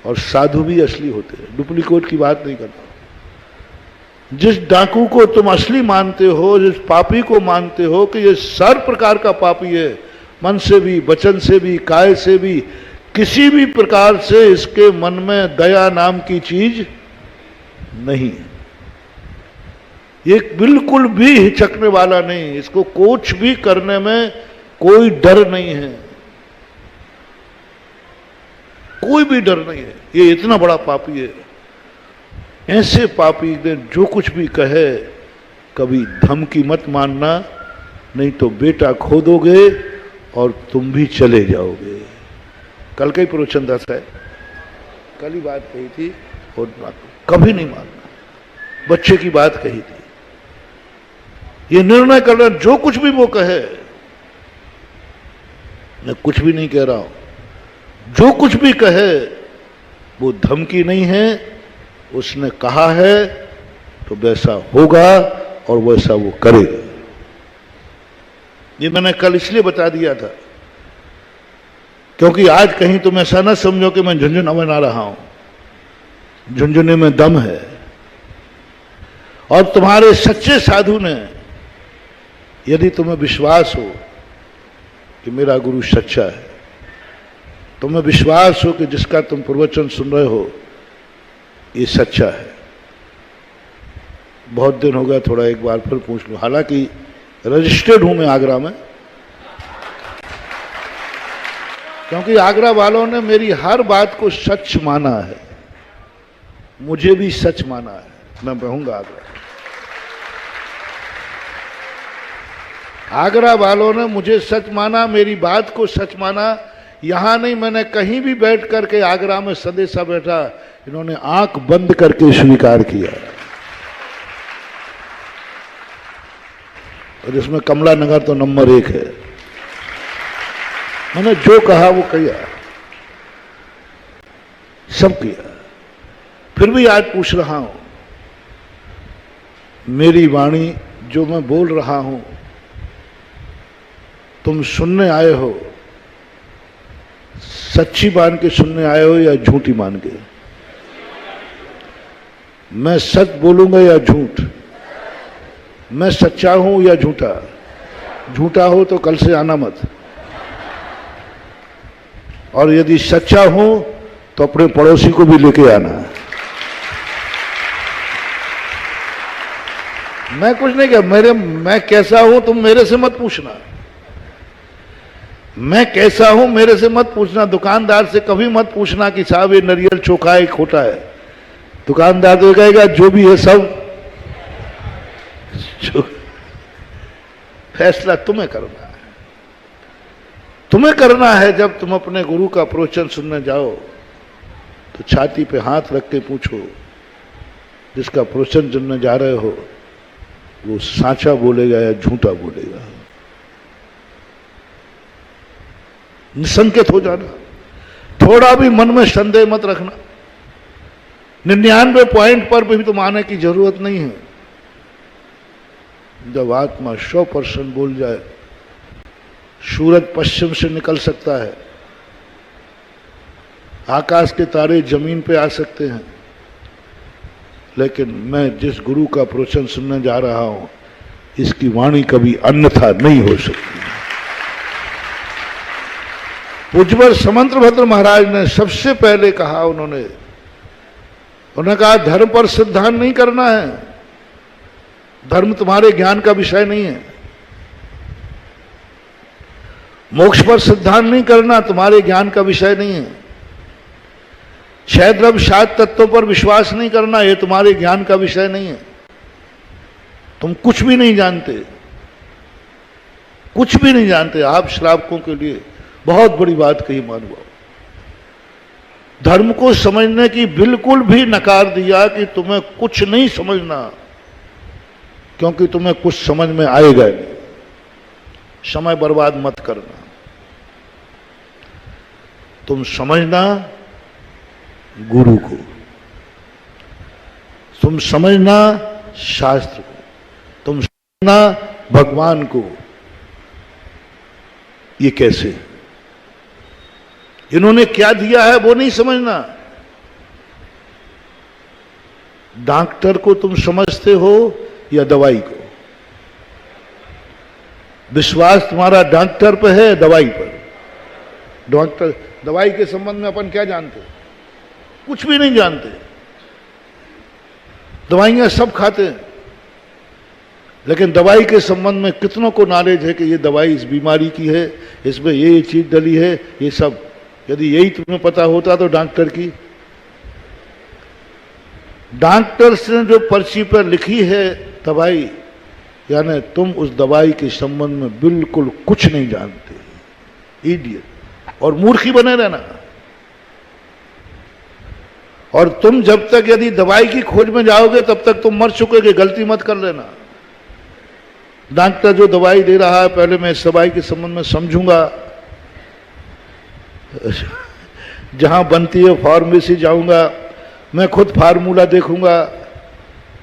और साधु भी असली होते हैं, डुप्लीकेट की बात नहीं करता। जिस डाकू को तुम असली मानते हो, जिस पापी को मानते हो कि ये सर प्रकार का पापी है, मन से भी, वचन से भी, काय से भी, किसी भी प्रकार से इसके मन में दया नाम की चीज नहीं, ये बिल्कुल भी हिचकने वाला नहीं, इसको कुछ भी करने में कोई डर नहीं है, कोई भी डर नहीं है। ये इतना बड़ा पापी है। ऐसे पापी ने जो कुछ भी कहे कभी धमकी मत मानना, नहीं तो बेटा खो दोगे और तुम भी चले जाओगे। कल का ही प्रवचन था है, कल ही बात कही थी, और कभी नहीं मानना। बच्चे की बात कही थी। ये निर्णय करना, जो कुछ भी वो कहे, मैं कुछ भी नहीं कह रहा हूं, जो कुछ भी कहे वो धमकी नहीं है, उसने कहा है तो वैसा होगा और वैसा वो करेगा। ये मैंने कल इसलिए बता दिया था क्योंकि आज कहीं तुम ऐसा ना समझो कि मैं झुंझुना बना रहा हूं। झुंझुने में दम है, और तुम्हारे सच्चे साधु ने, यदि तुम्हें विश्वास हो कि मेरा गुरु सच्चा है, तुम्हें विश्वास हो कि जिसका तुम प्रवचन सुन रहे हो ये सच्चा है, बहुत दिन हो गया, थोड़ा एक बार फिर पूछ लो। हालांकि रजिस्टर्ड हूं मैं आगरा में, क्योंकि आगरा वालों ने मेरी हर बात को सच माना है, मुझे भी सच माना है। मैं रहूंगा आगरा। आगरा वालों ने मुझे सच माना, मेरी बात को सच माना। यहां नहीं, मैंने कहीं भी बैठ करके आगरा में संदेशा बैठा, इन्होंने आंख बंद करके स्वीकार किया। और इसमें कमला नगर तो नंबर 1 है। मैंने जो कहा वो किया, सब किया। फिर भी आज पूछ रहा हूं, मेरी वाणी जो मैं बोल रहा हूं तुम सुनने आए हो, सच्ची मान के सुनने आए हो या झूठी मान के? मैं सच बोलूंगा या झूठ? मैं सच्चा हूं या झूठा? झूठा हो तो कल से आना मत, और यदि सच्चा हूं तो अपने पड़ोसी को भी लेके आना। मैं कुछ नहीं कहा, मैं कैसा हूं तुम मेरे से मत पूछना। मैं कैसा हूं मेरे से मत पूछना। दुकानदार से कभी मत पूछना कि साहब ये नारियल चोखा है खोटा है। दुकानदार तो कहेगा जो भी है सब फैसला तुम्हें करना है। तुम्हें करना है। जब तुम अपने गुरु का प्रवचन सुनने जाओ तो छाती पे हाथ रख के पूछो, जिसका प्रवचन सुनने जा रहे हो वो साचा बोलेगा या झूठा बोलेगा। निसंकेत हो जाना, थोड़ा भी मन में संदेह मत रखना। 99 पॉइंट पर भी तुम आने की जरूरत नहीं है। जब आत्मा 100% बोल जाए, सूरज पश्चिम से निकल सकता है, आकाश के तारे जमीन पे आ सकते हैं, लेकिन मैं जिस गुरु का प्रवचन सुनने जा रहा हूं इसकी वाणी कभी अन्यथा नहीं हो सकती। पूज्यवर समंतभद्र महाराज ने सबसे पहले कहा, उन्होंने उन्होंने कहा धर्म पर सिद्धांत नहीं करना है, धर्म तुम्हारे ज्ञान का विषय नहीं है। मोक्ष पर सिद्धांत नहीं करना, तुम्हारे ज्ञान का विषय नहीं है। क्षय द्रव्य शायद तत्वों पर विश्वास नहीं करना, यह तुम्हारे ज्ञान का विषय नहीं है। तुम कुछ भी नहीं जानते, कुछ भी नहीं जानते। आप श्रावकों के लिए बहुत बड़ी बात कही महानुभाव। धर्म को समझने की बिल्कुल भी नकार दिया कि तुम्हें कुछ नहीं समझना, क्योंकि तुम्हें कुछ समझ में आएगा नहीं। समय बर्बाद मत करना, तुम समझना गुरु को, तुम समझना शास्त्र को, तुम समझना भगवान को। ये कैसे? इन्होंने क्या दिया है वो नहीं समझना। डॉक्टर को तुम समझते हो या दवाई को? विश्वास तुम्हारा डॉक्टर पे है, दवाई पर? डॉक्टर, दवाई के संबंध में अपन क्या जानते? कुछ भी नहीं जानते। दवाइयां सब खाते हैं, लेकिन दवाई के संबंध में कितनों को नॉलेज है कि ये दवाई इस बीमारी की है, इसमें ये चीज डली है, ये सब। यदि यही तुम्हें पता होता तो डॉक्टर की, डॉक्टर ने जो पर्ची पर लिखी है दवाई, यानी तुम उस दवाई के संबंध में बिल्कुल कुछ नहीं जानते। इडियट और मूर्खी बने रहना। और तुम जब तक यदि दवाई की खोज में जाओगे तब तक तुम मर चुके, गलती मत कर लेना। डॉक्टर जो दवाई दे रहा है, पहले मैं इस दवाई के संबंध में समझूंगा, जहां बनती है फार्मेसी जाऊंगा, मैं खुद फार्मूला देखूंगा,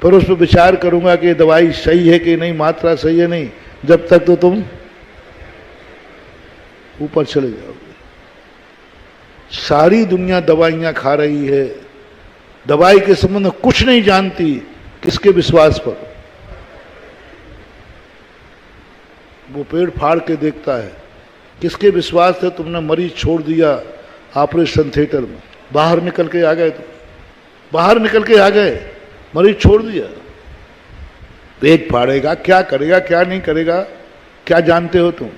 फिर उस पर विचार करूंगा कि दवाई सही है कि नहीं, मात्रा सही है नहीं। जब तक तो तुम ऊपर चले जाओगे। सारी दुनिया दवाइयां खा रही है, दवाई के संबंध में कुछ नहीं जानती। किसके विश्वास पर? वो पेड़ फाड़ के देखता है। किसके विश्वास से तुमने मरीज छोड़ दिया ऑपरेशन थिएटर में? बाहर निकल के आ गए, तुम बाहर निकल के आ गए, मरीज छोड़ दिया। पेट फाड़ेगा, क्या करेगा क्या नहीं करेगा, क्या जानते हो तुम?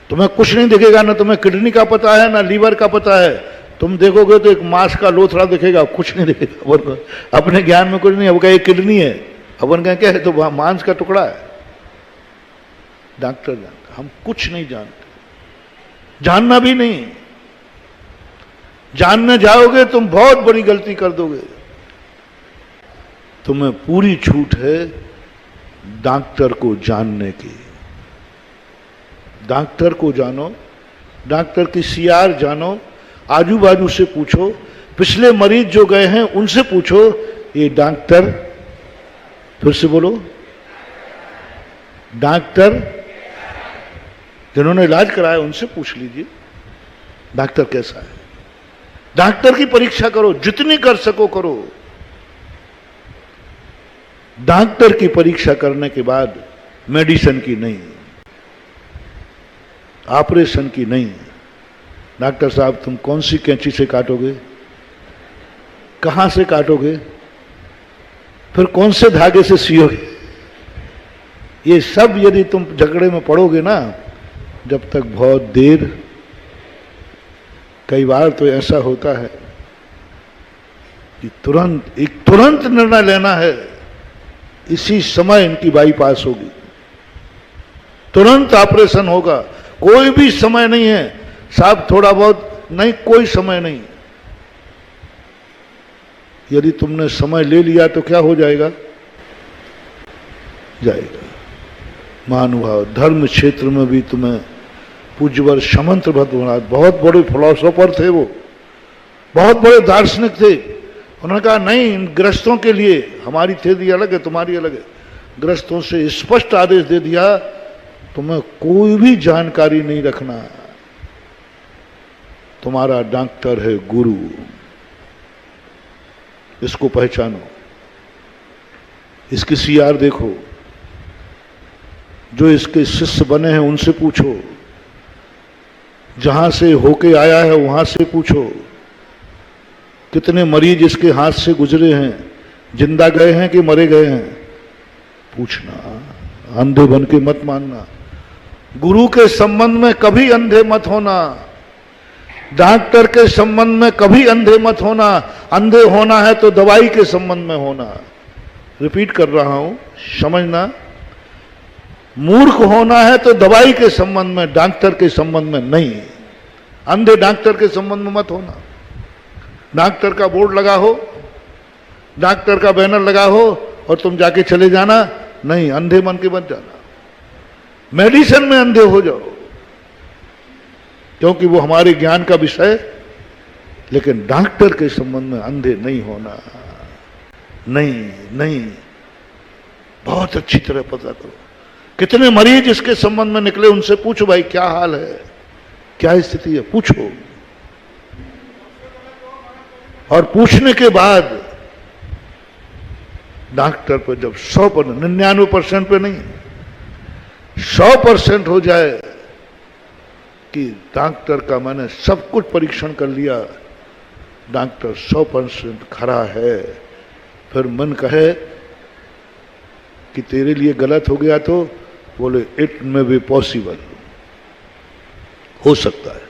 तुम्हें कुछ नहीं दिखेगा, ना तुम्हें किडनी का पता है ना लीवर का पता है। तुम देखोगे तो एक मांस का लोथड़ा दिखेगा, कुछ नहीं दिखेगा। अपने ज्ञान में कुछ नहीं। अब कहे किडनी है, अपन कहें क्या है, तो मांस का टुकड़ा है। डॉक्टर जानता, हम कुछ नहीं जानते, जानना भी नहीं। जानने जाओगे तुम बहुत बड़ी गलती कर दोगे। तुम्हें पूरी छूट है डॉक्टर को जानने की। डॉक्टर को जानो, डॉक्टर की सीआर जानो, आजू बाजू से पूछो, पिछले मरीज जो गए हैं उनसे पूछो, ये डॉक्टर, फिर से बोलो, डॉक्टर जिन्होंने इलाज कराया उनसे पूछ लीजिए डॉक्टर कैसा है। डॉक्टर की परीक्षा करो, जितनी कर सको करो। डॉक्टर की परीक्षा करने के बाद मेडिसिन की नहीं, ऑपरेशन की नहीं। डॉक्टर साहब तुम कौन सी कैंची से काटोगे, कहां से काटोगे, फिर कौन से धागे से सियोगे, ये सब यदि तुम झगड़े में पड़ोगे ना, जब तक बहुत देर। कई बार तो ऐसा होता है कि तुरंत निर्णय लेना है, इसी समय इनकी बाईपास होगी, तुरंत ऑपरेशन होगा, कोई भी समय नहीं है साहब, थोड़ा बहुत नहीं, कोई समय नहीं। यदि तुमने समय ले लिया तो क्या हो जाएगा? महानुभाव, धर्म क्षेत्र में भी तुम्हें पूज्यवर समंत भद्र महाराज बहुत बड़े फिलोसोफर थे, वो बहुत बड़े दार्शनिक थे। उन्होंने कहा नहीं, इन ग्रस्तों के लिए, हमारी थेरी अलग है तुम्हारी अलग है, ग्रस्तों से स्पष्ट आदेश दे दिया तुम्हें कोई भी जानकारी नहीं रखना, तुम्हारा डॉक्टर है गुरु, इसको पहचानो, इसकी सीआर देखो, जो इसके शिष्य बने हैं उनसे पूछो, जहां से होके आया है वहां से पूछो, कितने मरीज इसके हाथ से गुजरे हैं, जिंदा गए हैं कि मरे गए हैं, पूछना। अंधे बन के मत मानना। गुरु के संबंध में कभी अंधे मत होना, डॉक्टर के संबंध में कभी अंधे मत होना। अंधे होना है तो दवाई के संबंध में होना। रिपीट कर रहा हूं, समझना। मूर्ख होना है तो दवाई के संबंध में, डॉक्टर के संबंध में नहीं। अंधे डॉक्टर के संबंध में मत होना। डॉक्टर का बोर्ड लगा हो, डॉक्टर का बैनर लगा हो और तुम जाके चले जाना, नहीं, अंधे बन के मत जाना। मेडिसिन में अंधे हो जाओ क्योंकि वो हमारे ज्ञान का विषय, लेकिन डॉक्टर के संबंध में अंधे नहीं होना। नहीं नहीं, बहुत अच्छी तरह पता करो। कितने मरीज इसके संबंध में निकले, उनसे पूछो भाई क्या हाल है, क्या स्थिति है, पूछो। और पूछने के बाद डॉक्टर पर जब 100%, 99% पे नहीं, 100% हो जाए कि डॉक्टर का मैंने सब कुछ परीक्षण कर लिया, डॉक्टर 100% खरा है, फिर मन कहे कि तेरे लिए गलत हो गया, तो बोले इट में बी पॉसिबल, हो सकता है,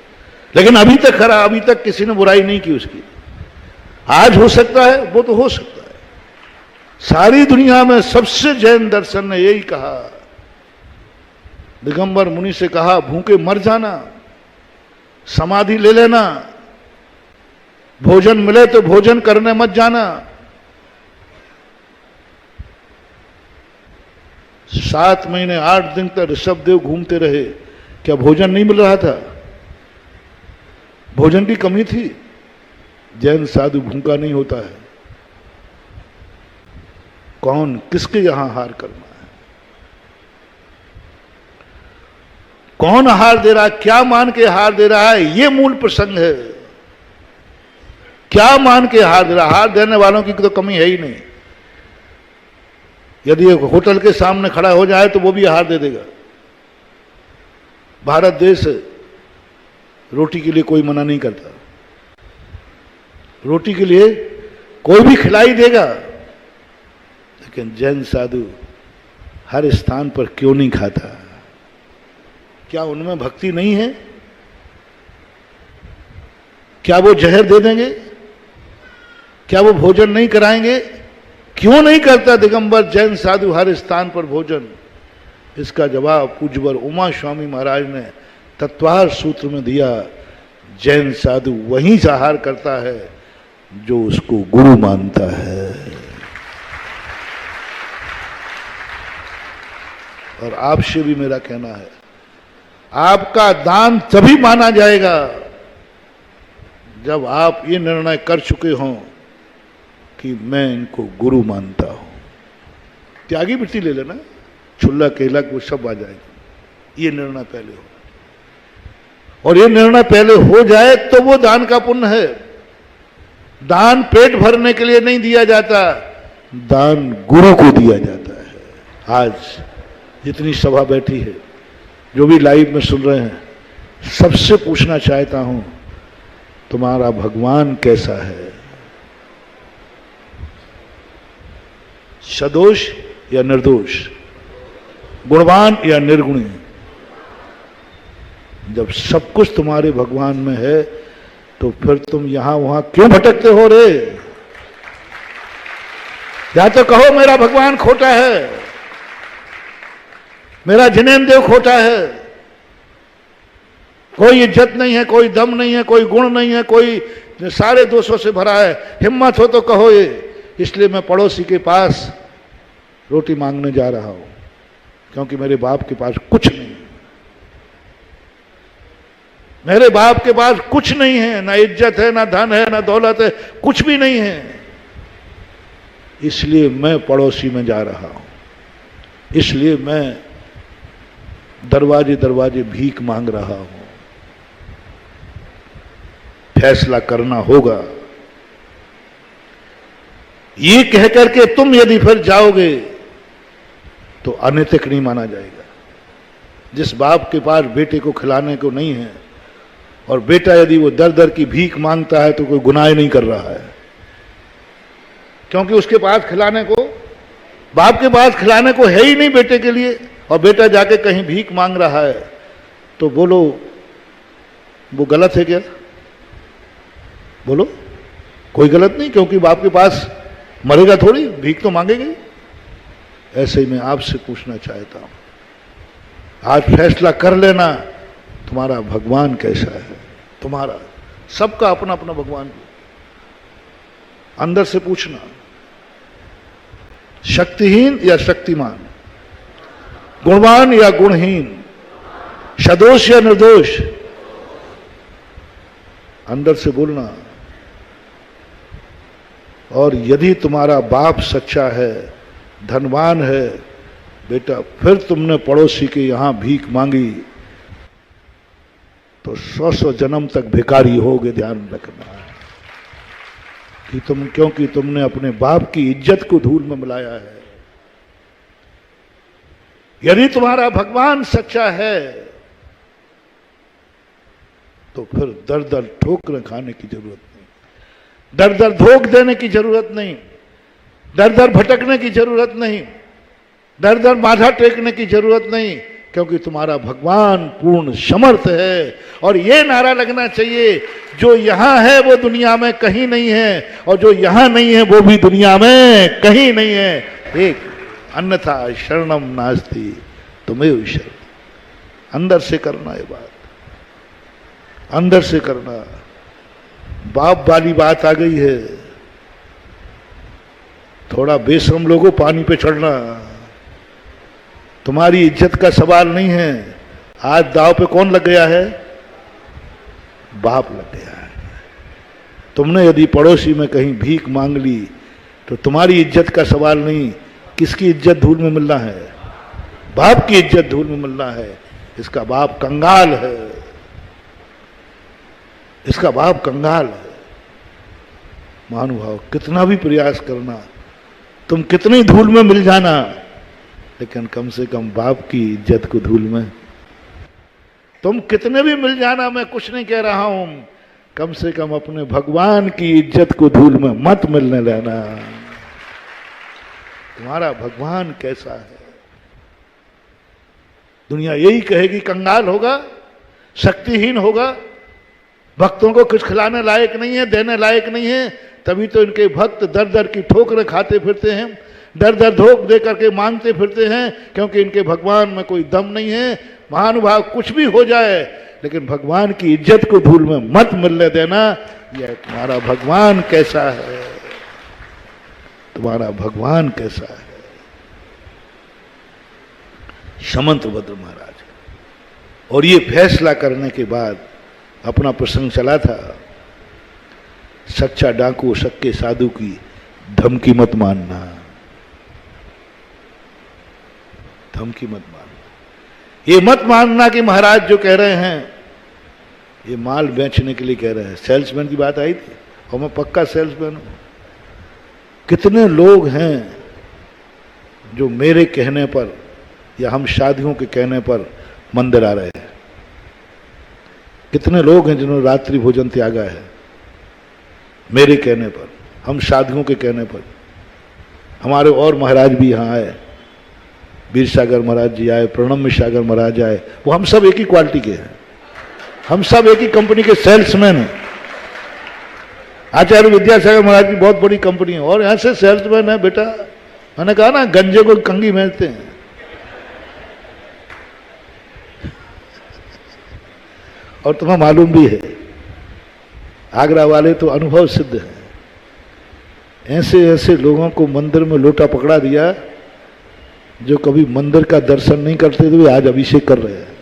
लेकिन अभी तक खरा, अभी तक किसी ने बुराई नहीं की उसकी। आज हो सकता है, वो तो हो सकता है। सारी दुनिया में सबसे जैन दर्शन ने यही कहा, दिगंबर मुनि से कहा, भूखे मर जाना, समाधि ले लेना, भोजन मिले तो भोजन करने मत जाना। 7 महीने 8 दिन तक ऋषभदेव घूमते रहे, क्या भोजन नहीं मिल रहा था? भोजन की कमी थी। जैन साधु भूखा नहीं होता है। कौन किसके यहां हार करना है? कौन हार दे रहा है, क्या मान के हार दे रहा है, ये मूल प्रसंग है। क्या मान के हार दे रहा है? हार देने वालों की तो कमी है ही नहीं। यदि एक होटल के सामने खड़ा हो जाए तो वो भी हार दे देगा। भारत देश रोटी के लिए कोई मना नहीं करता, रोटी के लिए कोई भी खिलाई देगा, लेकिन जैन साधु हर स्थान पर क्यों नहीं खाता? क्या उनमें भक्ति नहीं है? क्या वो जहर दे देंगे? क्या वो भोजन नहीं कराएंगे? क्यों नहीं करता दिगंबर जैन साधु हर स्थान पर भोजन? इसका जवाब पूज्यवर उमा स्वामी महाराज ने तत्वार सूत्र में दिया। जैन साधु वहीं से आहार करता है जो उसको गुरु मानता है। और आपसे भी मेरा कहना है, आपका दान तभी माना जाएगा जब आप ये निर्णय कर चुके हों कि मैं इनको गुरु मानता हूं। त्यागी वृत्ति ले लेना, छुल्ला केला वो सब आ जाएगा। ये निर्णय पहले हो, और ये निर्णय पहले हो जाए तो वो दान का पुण्य है। दान पेट भरने के लिए नहीं दिया जाता, दान गुरु को दिया जाता है। आज जितनी सभा बैठी है, जो भी लाइव में सुन रहे हैं, सबसे पूछना चाहता हूं, तुम्हारा भगवान कैसा है? सदोष या निर्दोष, गुणवान या निर्गुणी? जब सब कुछ तुम्हारे भगवान में है तो फिर तुम यहां वहां क्यों भटकते हो रे? या तो कहो मेरा भगवान खोटा है, मेरा जिनेन्द्र देव खोटा है, कोई इज्जत नहीं है, कोई दम नहीं है, कोई गुण नहीं है, कोई सारे दोषों से भरा है। हिम्मत हो तो कहो ये, इसलिए मैं पड़ोसी के पास रोटी मांगने जा रहा हूं क्योंकि मेरे बाप के पास कुछ नहीं है। मेरे बाप के पास कुछ नहीं है, ना इज्जत है, ना धन है, ना दौलत है, कुछ भी नहीं है। इसलिए मैं पड़ोसी में जा रहा हूं, इसलिए मैं दरवाजे दरवाजे भीख मांग रहा हूं। फैसला करना होगा। ये कहकर के तुम यदि फिर जाओगे तो अनैतिक नहीं माना जाएगा। जिस बाप के पास बेटे को खिलाने को नहीं है और बेटा यदि वो दर दर की भीख मांगता है तो कोई गुनाह नहीं कर रहा है। क्योंकि उसके पास खिलाने को, बाप के पास खिलाने को है ही नहीं बेटे के लिए, और बेटा जाके कहीं भीख मांग रहा है, तो बोलो वो गलत है क्या? बोलो कोई गलत नहीं, क्योंकि बाप के पास मरेगा थोड़ी, भीख तो मांगेगी। ऐसे ही मैं आपसे पूछना चाहता हूं, आज फैसला कर लेना तुम्हारा भगवान कैसा है। तुम्हारा सबका अपना अपना भगवान, अंदर से पूछना, शक्तिहीन या शक्तिमान, गुणवान या गुणहीन, सदोष या निर्दोष, अंदर से बोलना। और यदि तुम्हारा बाप सच्चा है, धनवान है, बेटा फिर तुमने पड़ोसी के यहां भीख मांगी तो 100 जन्म तक भिखारी होगे, ध्यान रखना कि क्योंकि तुमने अपने बाप की इज्जत को धूल में मिलाया है। यदि तुम्हारा भगवान सच्चा है तो फिर दर दर ठोकर खाने की जरूरत नहीं, दर दर धोख देने की जरूरत नहीं, दर दर भटकने की जरूरत नहीं, दर दर माथा टेकने की जरूरत नहीं, क्योंकि तुम्हारा भगवान पूर्ण समर्थ है। और ये नारा लगना चाहिए, जो यहां है वो दुनिया में कहीं नहीं है, और जो यहां नहीं है वो भी दुनिया में कहीं नहीं है। एक अन्यथा शरणम नास्ति तुम्हें शरण। अंदर से करना ये बात, अंदर से करना। बाप वाली बात आ गई है, थोड़ा बेशरम लोगों पानी पे चढ़ना। तुम्हारी इज्जत का सवाल नहीं है। आज दाव पे कौन लग गया है? बाप लग गया है। तुमने यदि पड़ोसी में कहीं भीख मांग ली तो तुम्हारी इज्जत का सवाल नहीं, किसकी इज्जत धूल में मिलना है? बाप की इज्जत धूल में मिलना है। इसका बाप कंगाल है, इसका बाप कंगाल है। महानुभाव, कितना भी प्रयास करना, तुम कितनी धूल में मिल जाना, लेकिन कम से कम बाप की इज्जत को धूल में, तुम कितने भी मिल जाना, मैं कुछ नहीं कह रहा हूं, कम से कम अपने भगवान की इज्जत को धूल में मत मिलने देना। तुम्हारा भगवान कैसा है? दुनिया यही कहेगी कंगाल होगा, शक्तिहीन होगा, भक्तों को कुछ खिलाने लायक नहीं है, देने लायक नहीं है, तभी तो इनके भक्त दर दर की ठोकरें खाते फिरते हैं, दर दर धोख दे करके मांगते फिरते हैं, क्योंकि इनके भगवान में कोई दम नहीं है। महानुभाव, कुछ भी हो जाए लेकिन भगवान की इज्जत को धूल में मत मिलने देना। यह तुम्हारा भगवान कैसा है? तुम्हारा भगवान कैसा है? समंत भद्र महाराज। और ये फैसला करने के बाद अपना प्रसंग चला था, सच्चा डाकू सक्के साधु की धमकी मत मानना, धमकी मत मानना। ये मत मानना कि महाराज जो कह रहे हैं ये माल बेचने के लिए कह रहे हैं। सेल्समैन की बात आई थी, और मैं पक्का सेल्समैन हूं। कितने लोग हैं जो मेरे कहने पर या हम शादियों के कहने पर मंदिर आ रहे हैं? कितने लोग हैं जिन्होंने रात्रि भोजन त्यागा है मेरे कहने पर, हम शादियों के कहने पर। हमारे और महाराज भी यहाँ आए, वीर सागर महाराज जी आए, प्रणब मिश्र सागर महाराज आए, वो हम सब एक ही क्वालिटी के हैं, हम सब एक ही कंपनी के सेल्समैन हैं। आचार्य विद्यासागर महाराज की बहुत बड़ी कंपनी है, और यहाँ से सेल्समैन है बेटा। मैंने कहा ना, गंजे को कंगी बेचते हैं। और तुम्हें मालूम भी है, आगरा वाले तो अनुभव सिद्ध है। ऐसे ऐसे लोगों को मंदिर में लोटा पकड़ा दिया जो कभी मंदिर का दर्शन नहीं करते थे, आज अभिषेक कर रहे हैं।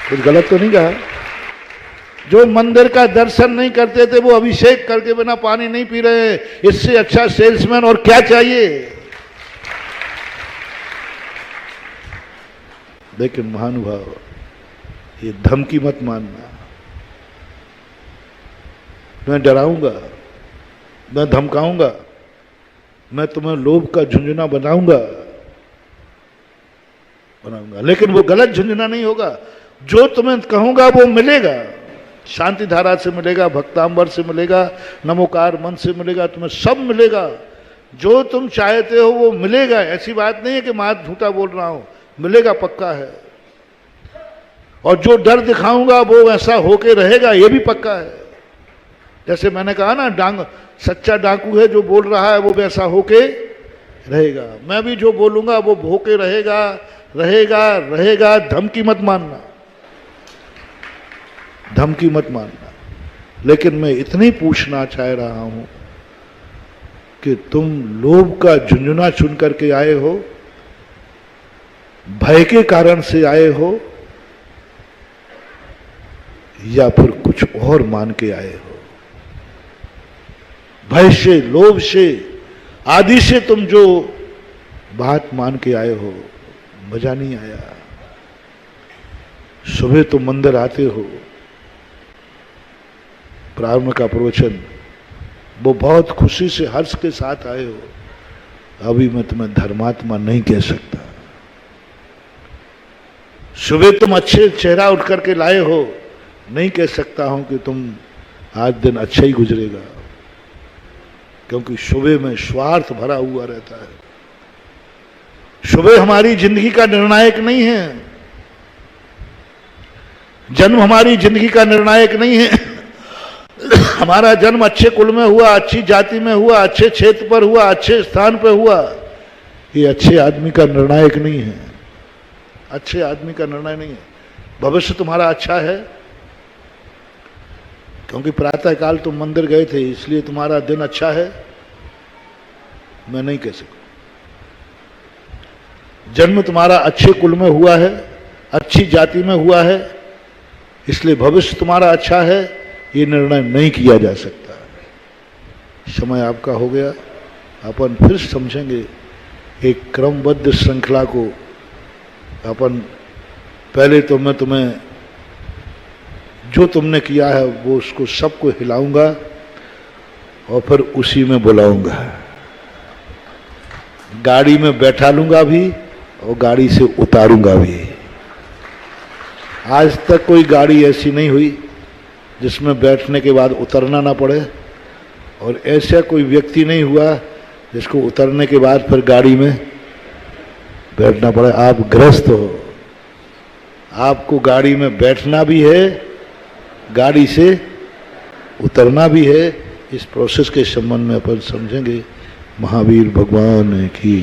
कुछ गलत तो नहीं कहा? जो मंदिर का दर्शन नहीं करते थे वो अभिषेक करके बिना पानी नहीं पी रहे हैं। इससे अच्छा सेल्समैन और क्या चाहिए? लेकिन महानुभाव, ये धमकी मत मानना। मैं डराऊंगा, मैं धमकाऊंगा, मैं तुम्हें लोभ का झुंझुना बनाऊंगा, लेकिन वो गलत झुंझुना नहीं होगा। जो तुम्हें कहूंगा वो मिलेगा, शांति धारा से मिलेगा, भक्तांबर से मिलेगा, नमोकार मन से मिलेगा, तुम्हें सब मिलेगा। जो तुम चाहते हो वो मिलेगा। ऐसी बात नहीं है कि मैं झूठा बोल रहा हूं, मिलेगा, पक्का है। और जो डर दिखाऊंगा वो वैसा होके रहेगा, ये भी पक्का है। जैसे मैंने कहा ना, सच्चा डाकू है जो बोल रहा है वो वैसा होके रहेगा। मैं भी जो बोलूंगा वो होके रहेगा, रहेगा, रहेगा। धमकी मत मानना, धमकी मत मानना। लेकिन मैं इतनी पूछना चाह रहा हूं कि तुम लोभ का झुंझुना चुन करके आए हो, भय के कारण से आए हो, या फिर कुछ और मान के आए हो? भय से, लोभ से, आदि से तुम जो बात मान के आए हो, मजा नहीं आया। सुबह तुम मंदिर आते हो, प्रारंभ का प्रवचन वो बहुत खुशी से, हर्ष के साथ आए हो। अभी मैं तुम्हें धर्मात्मा नहीं कह सकता। सुबह तुम अच्छे चेहरा उठ करके लाए हो, नहीं कह सकता हूं कि तुम आज दिन अच्छा ही गुजरेगा, क्योंकि सुबह में स्वार्थ भरा हुआ रहता है। सुबह हमारी जिंदगी का निर्णायक नहीं है, जन्म हमारी जिंदगी का निर्णायक नहीं है। हमारा जन्म अच्छे कुल में हुआ, अच्छी जाति में हुआ, अच्छे क्षेत्र पर हुआ, अच्छे स्थान पर हुआ, ये अच्छे आदमी का निर्णायक नहीं है। अच्छे आदमी का निर्णय नहीं है। भविष्य तुम्हारा अच्छा है क्योंकि प्रातः काल तुम मंदिर गए थे, इसलिए तुम्हारा दिन अच्छा है, मैं नहीं कह सकता। जन्म तुम्हारा अच्छे कुल में हुआ है, अच्छी जाति में हुआ है, इसलिए भविष्य तुम्हारा अच्छा है, ये निर्णय नहीं किया जा सकता। समय आपका हो गया, अपन फिर समझेंगे एक क्रमबद्ध श्रृंखला को। अपन पहले तो मैं तुम्हें जो तुमने किया है वो उसको सबको हिलाऊंगा और फिर उसी में बुलाऊंगा। गाड़ी में बैठा लूंगा भी और गाड़ी से उतारूंगा भी। आज तक कोई गाड़ी ऐसी नहीं हुई जिसमें बैठने के बाद उतरना ना पड़े, और ऐसा कोई व्यक्ति नहीं हुआ जिसको उतरने के बाद फिर गाड़ी में बैठना पड़े। आप गृहस्थ हो, आपको गाड़ी में बैठना भी है, गाड़ी से उतरना भी है। इस प्रोसेस के संबंध में अपन समझेंगे। महावीर भगवान की